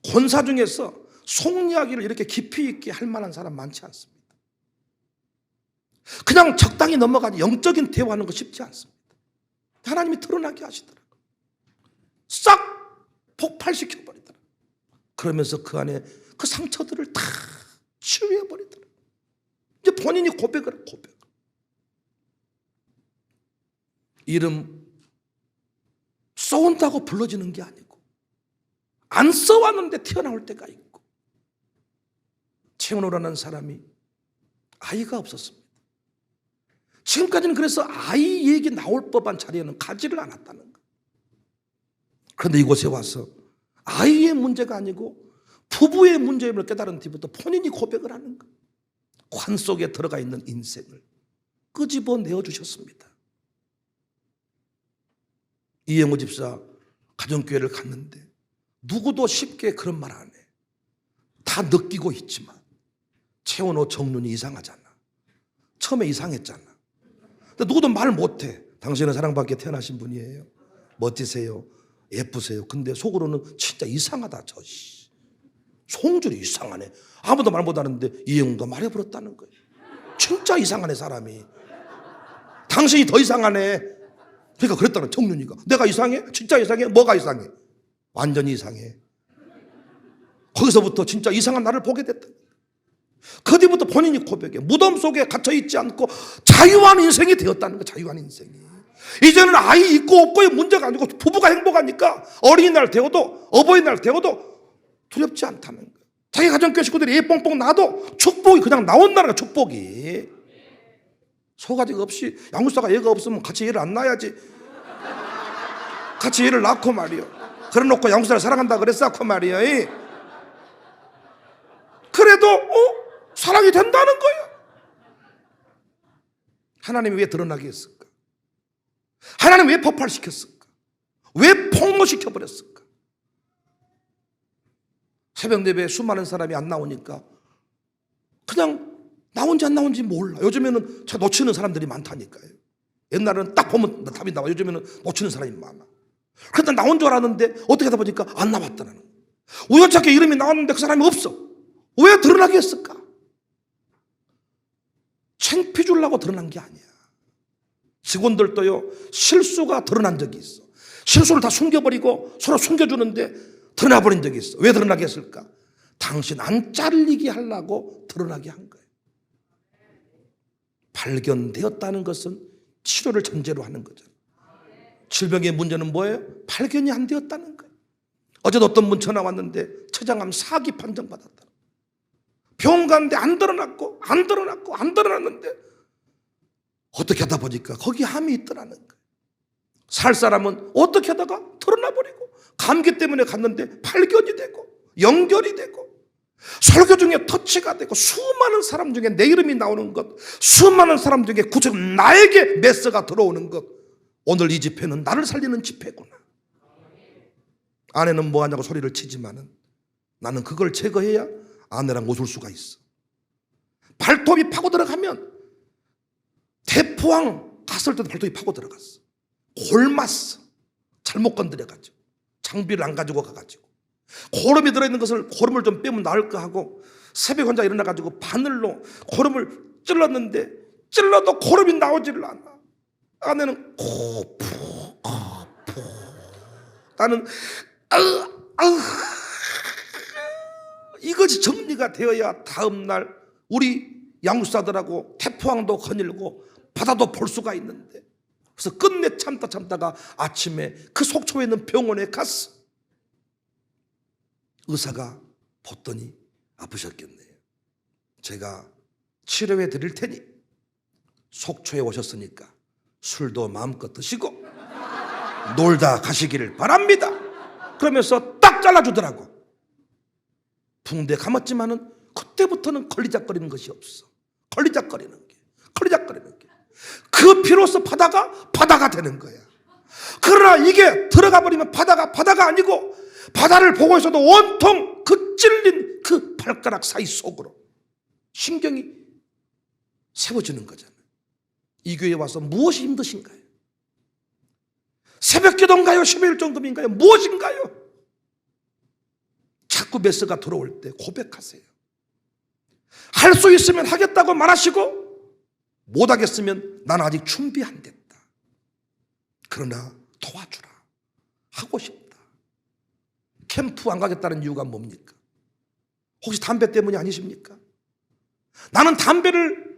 권사 중에서 속 이야기를 이렇게 깊이 있게 할 만한 사람 많지 않습니다. 그냥 적당히 넘어가지 영적인 대화하는 거 쉽지 않습니다. 하나님이 드러나게 하시더라고요. 싹 폭발시켜버리더라고요. 그러면서 그 안에 그 상처들을 다 치유해버리더라고요. 이제 본인이 고백을 고백. 이름 써온다고 불러지는 게 아니고 안 써왔는데 튀어나올 때가 있고. 최은호라는 사람이 아이가 없었습니다. 지금까지는 그래서 아이 얘기 나올 법한 자리에는 가지를 않았다는 거예요. 그런데 이곳에 와서 아이의 문제가 아니고 부부의 문제임을 깨달은 뒤부터 본인이 고백을 하는 거예요. 관 속에 들어가 있는 인생을 끄집어 내어주셨습니다. 이영호 집사 가정교회를 갔는데 누구도 쉽게 그런 말 안 해. 다 느끼고 있지만 최원호 정륜이 이상하잖아. 처음에 이상했잖아. 근데 누구도 말 못해. 당신은 사랑받게 태어나신 분이에요. 멋지세요. 예쁘세요. 근데 속으로는 진짜 이상하다. 저 송줄이 이상하네. 아무도 말 못하는데 이영호가 말해버렸다는 거예요. 진짜 이상하네 사람이. 당신이 더 이상하네. 그러니까 그랬다는 정륜이가. 내가 이상해? 진짜 이상해? 뭐가 이상해? 완전히 이상해. 거기서부터 진짜 이상한 나를 보게 됐다. 그 뒤부터 본인이 고백해. 무덤 속에 갇혀있지 않고 자유한 인생이 되었다는 거야. 자유한 인생이. 이제는 아이 있고 없고의 문제가 아니고 부부가 행복하니까 어린이날 되어도 어버이날 되어도 두렵지 않다는 거야. 자기 가정교회 식구들이 애 뽕뽕 낳아도 축복이 그냥 나온다는 거야. 축복이. 소가지가 없이 양육사가 애가 없으면 같이 애를 안 낳아야지. 같이 애를 낳고 말이요. 그래 놓고 양육사를 사랑한다 그랬었고 말이야. 그래도 사랑이 된다는 거야. 하나님이 왜 드러나게 했을까? 하나님이 왜 폭발시켰을까? 왜 폭로시켜버렸을까? 새벽 예배에 수많은 사람이 안 나오니까 그냥 나온지 안 나온지 몰라. 요즘에는 놓치는 사람들이 많다니까요. 옛날에는 딱 보면 답이 나와. 요즘에는 놓치는 사람이 많아. 그런데 나온 줄 알았는데 어떻게 하다 보니까 안 나왔다는 거야. 우연찮게 이름이 나왔는데 그 사람이 없어. 왜 드러나게 했을까? 창피 주려고 드러난 게 아니야. 직원들도요, 실수가 드러난 적이 있어. 실수를 다 숨겨버리고 서로 숨겨주는데 드러나버린 적이 있어. 왜 드러나게 했을까? 당신 안 잘리게 하려고 드러나게 한 거예요. 발견되었다는 것은 치료를 전제로 하는 거죠. 질병의 문제는 뭐예요? 발견이 안 되었다는 거예요. 어제도 어떤 분 전화 왔는데 췌장암 4기 판정받았다. 병원 갔는데 안 드러났는데 어떻게 하다 보니까 거기 암이 있더라는 거예요. 살 사람은 어떻게 하다가 드러나버리고 감기 때문에 갔는데 발견이 되고 연결이 되고 설교 중에 터치가 되고 수많은 사람 중에 내 이름이 나오는 것, 수많은 사람 중에 구체적 나에게 메시지가 들어오는 것. 오늘 이 집회는 나를 살리는 집회구나. 아내는 뭐 하냐고 소리를 치지만은 나는 그걸 제거해야 아내랑 웃을 수가 있어. 발톱이 파고 들어가면 대포항 갔을 때도 발톱이 파고 들어갔어. 골맞어. 잘못 건드려가지고 장비를 안 가지고 가가지고 고름이 들어있는 것을 고름을 좀 빼면 나을까 하고 새벽 혼자 일어나가지고 바늘로 고름을 찔렀는데 찔러도 고름이 나오지를 않아. 아내는 코푸 나는 이것이 정리가 되어야 다음날 우리 양육사들하고 태포항도 거닐고 바다도 볼 수가 있는데, 그래서 끝내 참다가 아침에 그 속초에 있는 병원에 갔어. 의사가 보더니 아프셨겠네요. 제가 치료해 드릴 테니 속초에 오셨으니까 술도 마음껏 드시고 놀다 가시기를 바랍니다. 그러면서 딱 잘라주더라고. 붕대 감았지만은 그때부터는 걸리작거리는 것이 없어. 걸리작거리는 게. 그 피로써 바다가 되는 거야. 그러나 이게 들어가 버리면 바다가 아니고, 바다를 보고 있어도 온통 그 찔린 그 발가락 사이 속으로 신경이 세워지는 거잖아요. 이 교회에 와서 무엇이 힘드신가요? 새벽 기도인가요? 11일 정도인가요? 무엇인가요? 자꾸 메스가 들어올 때 고백하세요. 할 수 있으면 하겠다고 말하시고, 못하겠으면 나는 아직 준비 안 됐다. 그러나 도와주라. 하고 싶다. 캠프 안 가겠다는 이유가 뭡니까? 혹시 담배 때문이 아니십니까? 나는 담배를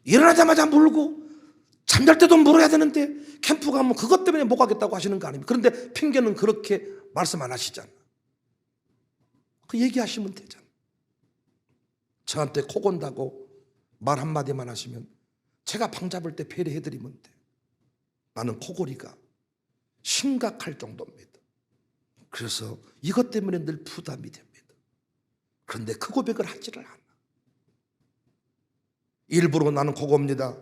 일어나자마자 물고 잠잘 때도 물어야 되는데 캠프 가면 그것 때문에 못 가겠다고 하시는 거 아닙니까? 그런데 핑계는 그렇게 말씀 안 하시잖아. 그 얘기하시면 되잖아. 저한테 코 건다고 말 한마디만 하시면 제가 방 잡을 때 배려해드리면 돼. 나는 코골이가 심각할 정도입니다. 그래서 이것 때문에 늘 부담이 됩니다. 그런데 그 고백을 하지를 않아. 일부러 나는 코고입니다.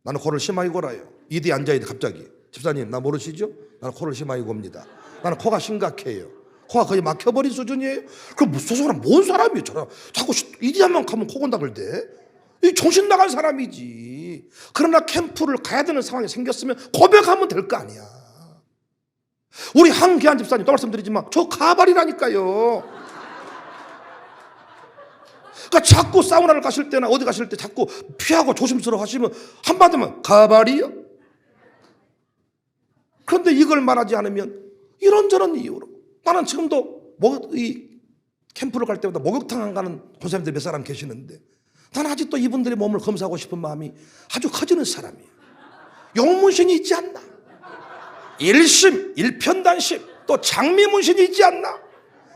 나는 코를 심하게 골아요. 이뒤에 앉아야 돼. 갑자기 집사님 나 모르시죠? 나는 코를 심하게 곱니다. 나는 코가 심각해요. 코가 거의 막혀버린 수준이에요. 그럼 무슨 사람, 뭔 사람이에요? 저랑 자꾸 이디야만 가면 코 건다 그럴때 이 정신 나간 사람이지. 그러나 캠프를 가야 되는 상황이 생겼으면 고백하면 될 거 아니야. 우리 한기한 집사님 또 말씀드리지만 저 가발이라니까요. 그러니까 자꾸 사우나를 가실 때나 어디 가실 때 자꾸 피하고 조심스러워 하시면 한마디면 가발이요? 그런데 이걸 말하지 않으면 이런저런 이유로, 나는 지금도 이 캠프를 갈 때마다 목욕탕 안 가는 권사님들 몇 사람 계시는데 나는 아직도 이분들의 몸을 검사하고 싶은 마음이 아주 커지는 사람이에요. 용문신이 있지 않나? 일심, 일편단심, 또 장미문신이 있지 않나?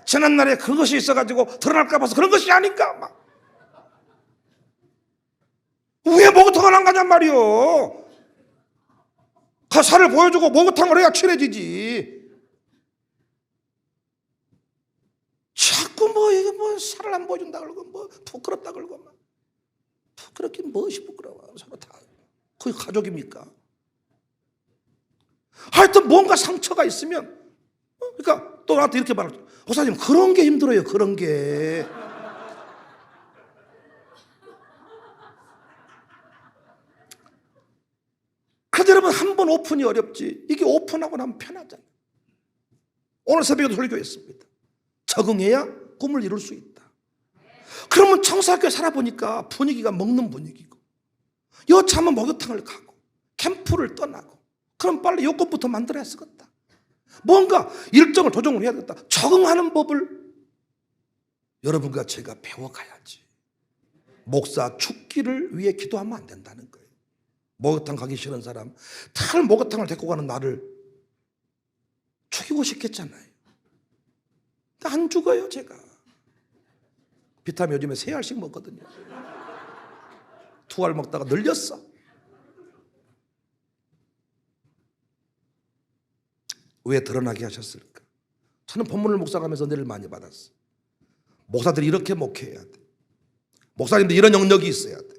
지난날에 그것이 있어가지고 드러날까 봐서 그런 것이 아닌가? 막. 왜 목욕탕을 안 가냔 말이요. 그 살을 보여주고 목욕탕을 해야 친해지지. 자꾸 이게 살을 안 보여준다 그러고 부끄럽다 그러고 막. 부끄럽긴 무엇이 부끄러워. 서로 다 거의 가족입니까? 하여튼 뭔가 상처가 있으면 그러니까 또 나한테 이렇게 말하죠. 목사님 그런 게 힘들어요. 그런 게. 그런데 여러분 한 번 오픈이 어렵지 이게 오픈하고 나면 편하잖아요. 오늘 새벽에도 설교했습니다. 적응해야 꿈을 이룰 수 있다. 그러면 청사교회 살아보니까 분위기가 먹는 분위기고 여차하면 목욕탕을 가고 캠프를 떠나고 그럼 빨리 요건부터 만들어야 쓰겠다. 뭔가 일정을 조정을 해야겠다. 적응하는 법을 여러분과 제가 배워가야지. 목사 죽기를 위해 기도하면 안 된다는 거예요. 목욕탕 가기 싫은 사람 다른 목욕탕을 데리고 가는 나를 죽이고 싶겠잖아요. 안 죽어요 제가. 비타민 요즘에 3알씩 먹거든요. 2알 먹다가 늘렸어. 왜 드러나게 하셨을까? 저는 본문을 묵상하면서 은혜를 많이 받았어. 목사들이 이렇게 목회해야 돼. 목사님들 이런 영역이 있어야 돼.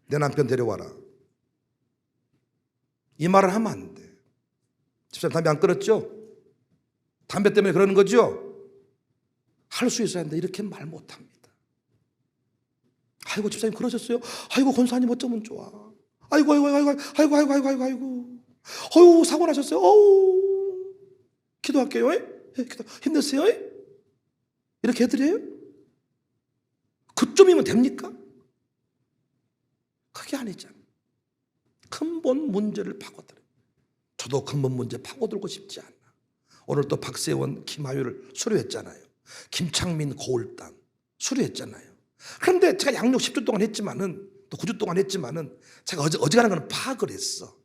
내 남편 데려와라. 이 말을 하면 안 돼. 집사님 담배 안 끊었죠? 담배 때문에 그러는 거죠? 할 수 있어야 하는데 이렇게 말 못합니다. 아이고 집사님 그러셨어요? 아이고 권사님 어쩌면 좋아. 아이고 어유 사고 나셨어요? 어우 기도할게요. 기도 힘내세요. 이렇게 해드려요? 그쯤이면 됩니까? 그게 아니잖아요. 근본 문제를 파고들어요. 저도 근본 문제 파고들고 싶지 않아. 오늘 또 박세원, 김하율을 수료했잖아요. 김창민, 고울당 수료했잖아요. 그런데 제가 양육 10주 동안 했지만은, 또 9주 동안 했지만은, 제가 어지간한 건 파악을 했어.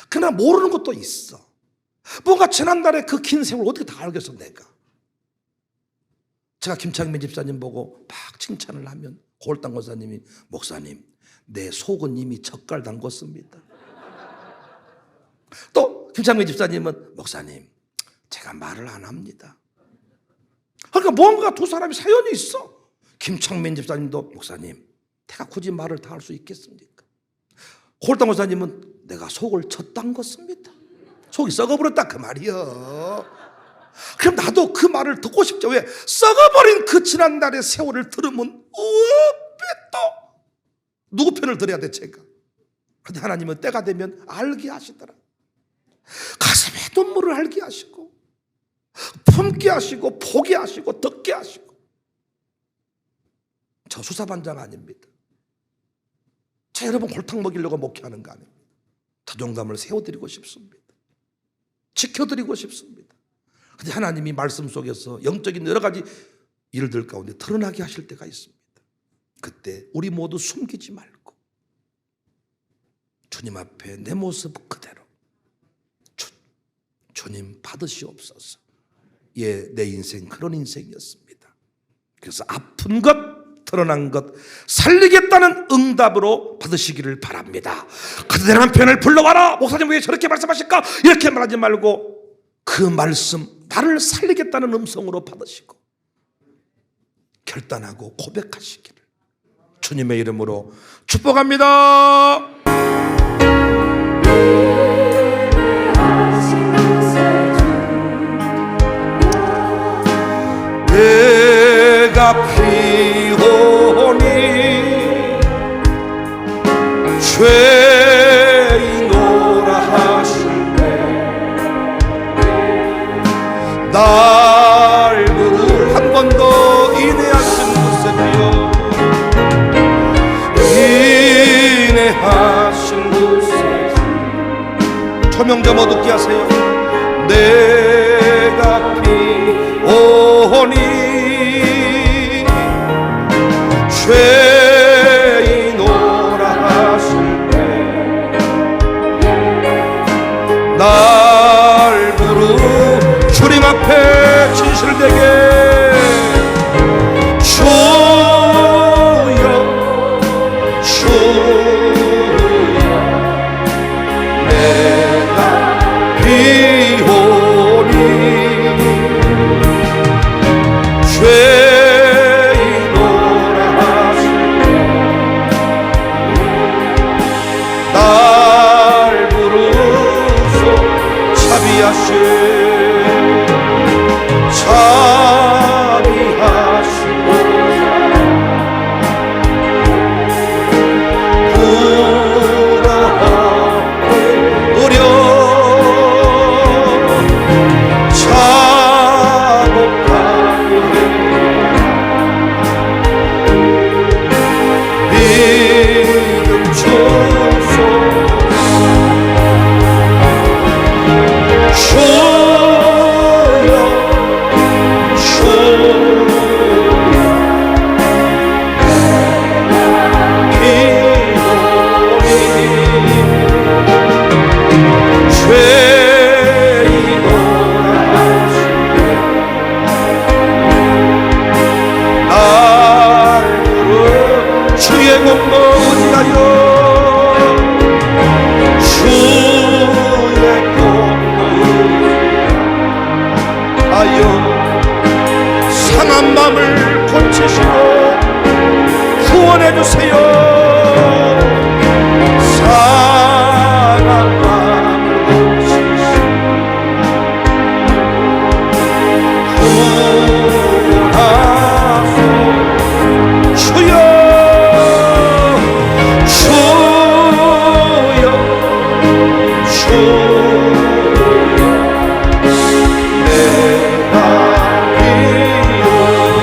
그러나 모르는 것도 있어. 뭔가 지난달에 그 긴 세월 어떻게 다 알겠어, 내가. 제가 김창민 집사님 보고 막 칭찬을 하면 고울당 권사님이, 목사님, 내 속은 이미 젓갈 담궜습니다. 또 김창민 집사님은, 목사님, 제가 말을 안 합니다. 그러니까 뭔가 두 사람이 사연이 있어. 김창민 집사님도, 목사님, 내가 굳이 말을 다 할 수 있겠습니까? 고울당 권사님은, 내가 속을 젖담궜습니다. 속이 썩어버렸다 그 말이요. 그럼 나도 그 말을 듣고 싶죠. 왜? 썩어버린 그 지난날의 세월을 들으면 왜 또 누구 편을 들어야 돼 제가. 그런데 하나님은 때가 되면 알게 하시더라. 가슴에 눈물을 알게 하시고, 품게 하시고, 보게 하시고, 듣게 하시고. 저 수사반장 아닙니다. 저 여러분 골탕 먹이려고 목회하는 거 아닙니다. 자존감을 세워드리고 싶습니다. 지켜드리고 싶습니다. 그런데 하나님이 말씀 속에서 영적인 여러 가지 일들 가운데 드러나게 하실 때가 있습니다. 그때 우리 모두 숨기지 말고 주님 앞에 내 모습 그대로, 주님 받으시옵소서. 예, 내 인생 그런 인생이었습니다. 그래서 아픈 것, 드러난 것 살리겠다는 응답으로 받으시기를 바랍니다. 그대로 남편을 불러와라. 목사님 왜 저렇게 말씀하실까? 이렇게 말하지 말고 그 말씀, 나를 살리겠다는 음성으로 받으시고 결단하고 고백하시기를 주님의 이름으로 축복합니다. 내가 피오니 죄인오라 하시네. 날 부를 한 번 더 인내하신 곳에요. 인내하신 곳에 초명자 모두 듣게 하세요. 내가 피오니 죄인오라 하시네. 날 부르 주님 앞에 진실되게 주여 주여 내가 비오니 날 부르소 자비하시고 부러우려 자복하게 믿음 주소. 주여 주여 기도니 죄인오라 하시네. 날 부르 주의 공로 의지하여 주의 공로 하여 상한 마음을 고치시고 구원해 주세요. 상한 마음을 고치시고 구원하소. 주여 주여 주여 내가 비오니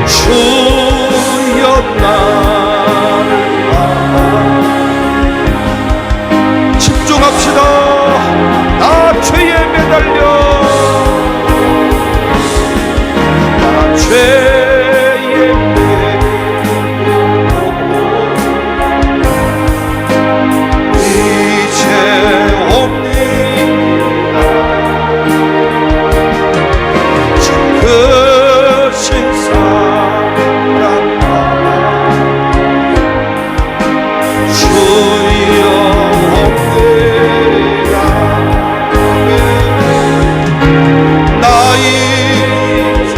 주여 나를 집중합시다. 나 죄에 매달려 나 죄에 이제 옵니다. 크신 사랑과 주여 옵니다. 나 이제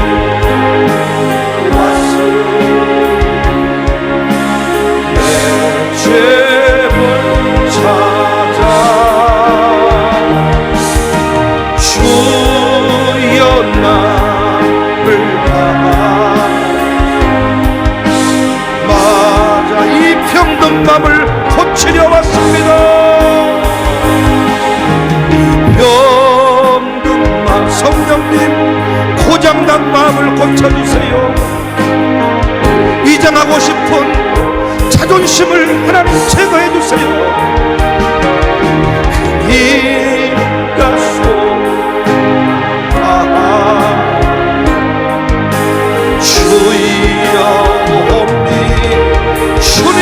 왔으니 내 죄를 찾아 주여 나를 맞아 이 병든 맘을 고치려 왔습니다. 이 병든 맘 성령님 고장난 마음을 고쳐주세요. 이장하고 싶은 자존심을 하나님 제거해 주세요. 그니까 주여 옵니 주님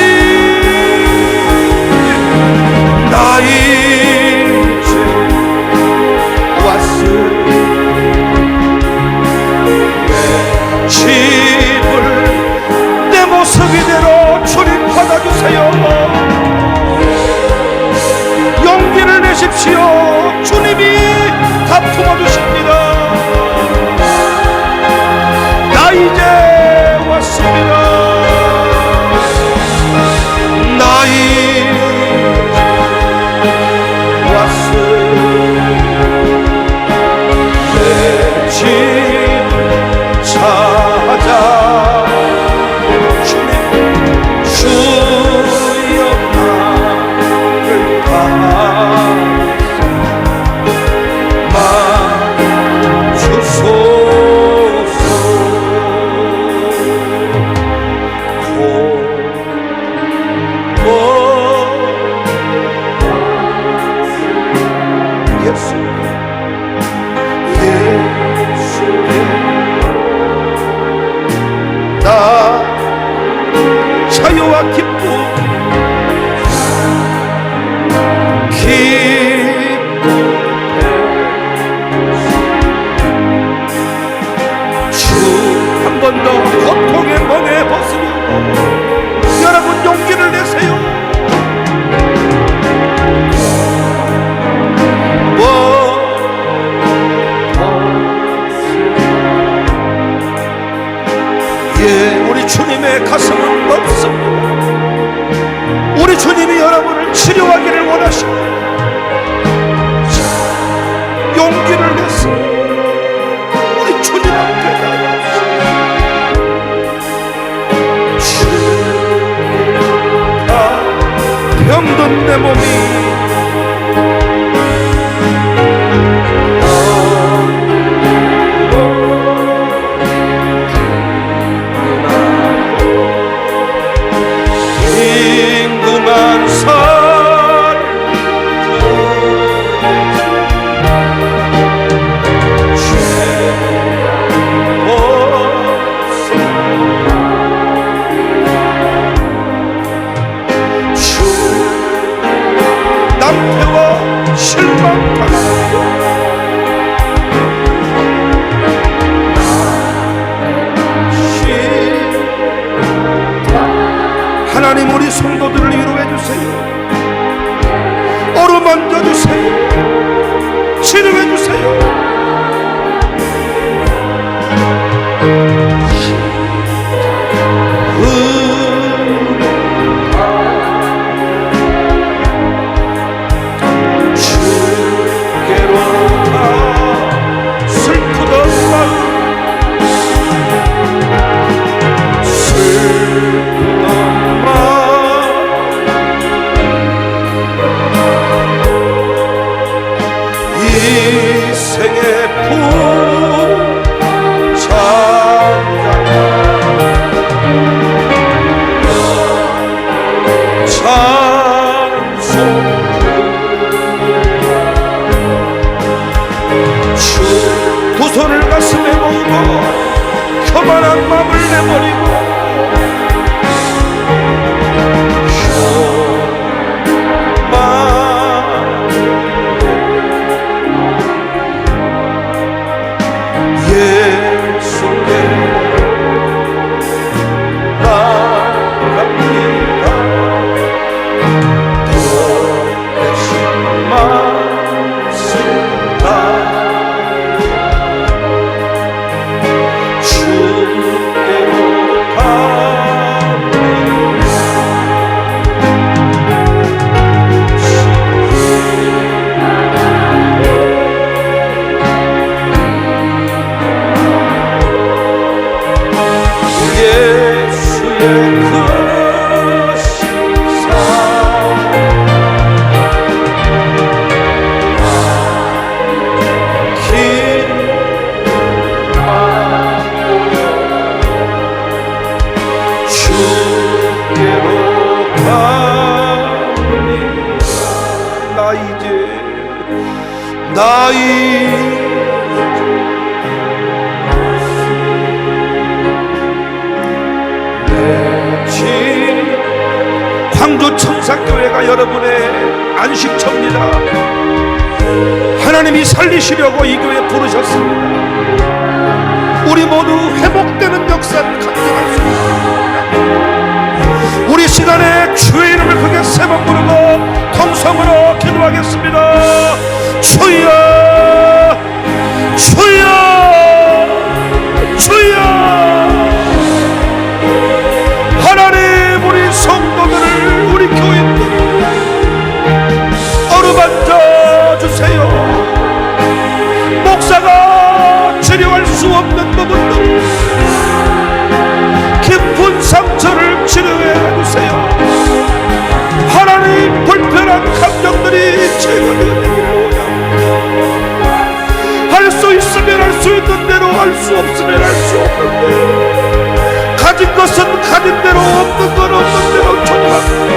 나 이제 왔으니 내 집을 내 모습 이대로 주님 받아주세요. 용기를 내십시오. 주님이 다 품어주십니다. 나 이제 왔습니다. 나 이제 왔으니 내 집을 찾아 주님 주여 나를 주소서. 나 자유와 기쁨 주 한 번 더 고통의 멍에 벗으려 여러분 용기를 내세요. 예, 우리 주님의 가슴은 넓습니다. 우리 주님이 여러분을 치료하기를 원하십니다. 용기를 내서 우리 주님 앞에 나갑시다. 병든 내 몸이 빈궁한 살 남태와 실망당하고 하나님 우리 성도들을 위로해 주세요. 어루만져 주세요. 치료해 주세요. 주께로 가 슬프던 마음 이 생의 품 두 손을 가슴에 모으고 교만한 마음을 내버리고 예수께 나갑니다. 더 대신 말씀다 주께로 갑니다. 예수의 크신 주께로 갑니다. 나 광주 청사교회가 여러분의 안식처입니다. 하나님이 살리시려고 이 교회 부르셨습니다. 우리 모두 회복되는 역사를 간증할 수 있습니다. 우리 시간에 주의 이름을 크게 세 번 부르고 통성으로 기도하겠습니다. 주여 주여 주여. 하나님, 우리 성도들을, 우리 교인들을 어루만져 주세요. 목사가 치료할 수 없는 부분들, 깊은 상처를 치료해 주세요. 하나님, 불편한 감정들이 제거되기를 원합니다. 할 수 있으면 할 수 있는 대로, 할 수 없으면 할 수 없는 대로, 가진 것은 가진 대로, 없는 건 없는 대로 존중합니다.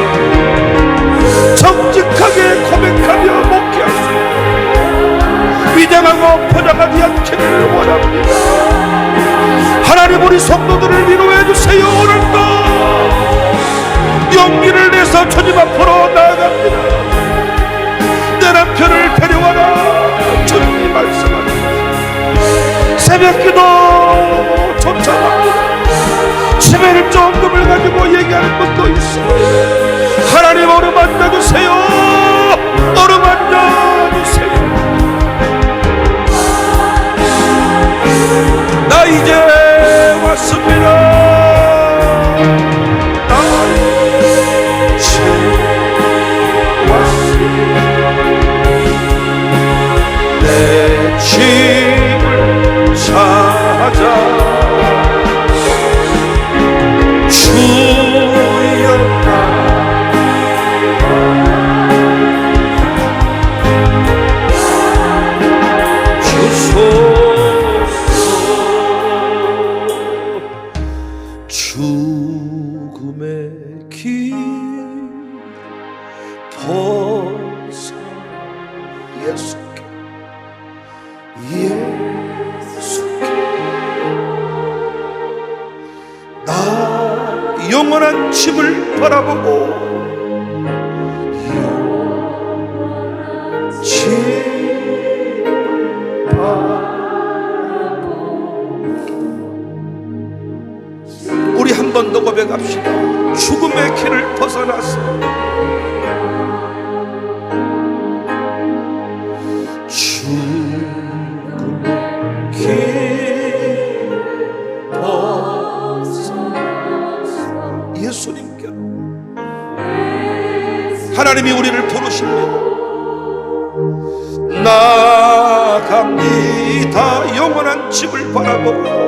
정직하게 고백하며 목회할 수 있는 위장하고 포장하지 않기를 원합니다. 하나님, 우리 성도들을 위로해 주세요. 오늘도 용기를 내서 주님 앞으로 나아갑니다. 내 남편을 데려와라, 주님이 말씀하십니다. 새벽기도 쫓아갑니다. 치매를 조금을 가지고 얘기하는 분도 있어요. 하나님, 어루만져 주세요. 어루만져 주세요. 나 이제 왔습니다. 나 이제 왔습니다. 내 집을 찾아 죽음의 길 벗어 예수께 나 영원한 집을 바라보고 우리 한 번 더 고백합시다. 죽음의 길을 벗어나서 죽음의 길 벗어나서 예수님께로 하나님이 우리를 부르십니다. 나갑니다. 영원한 집을 바라보고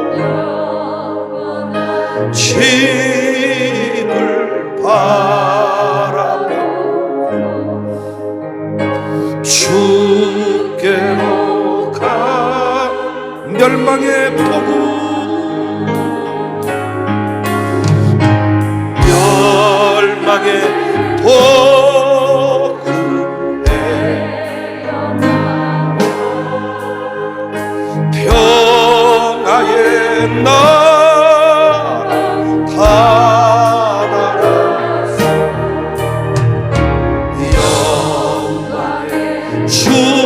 집을 바라보고 주께로 가. 멸망의 폭우 멸망의 폭우에 나라 다 나가서 영광의 주를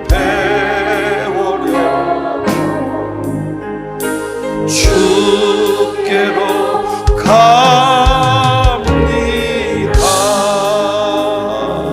배우려 주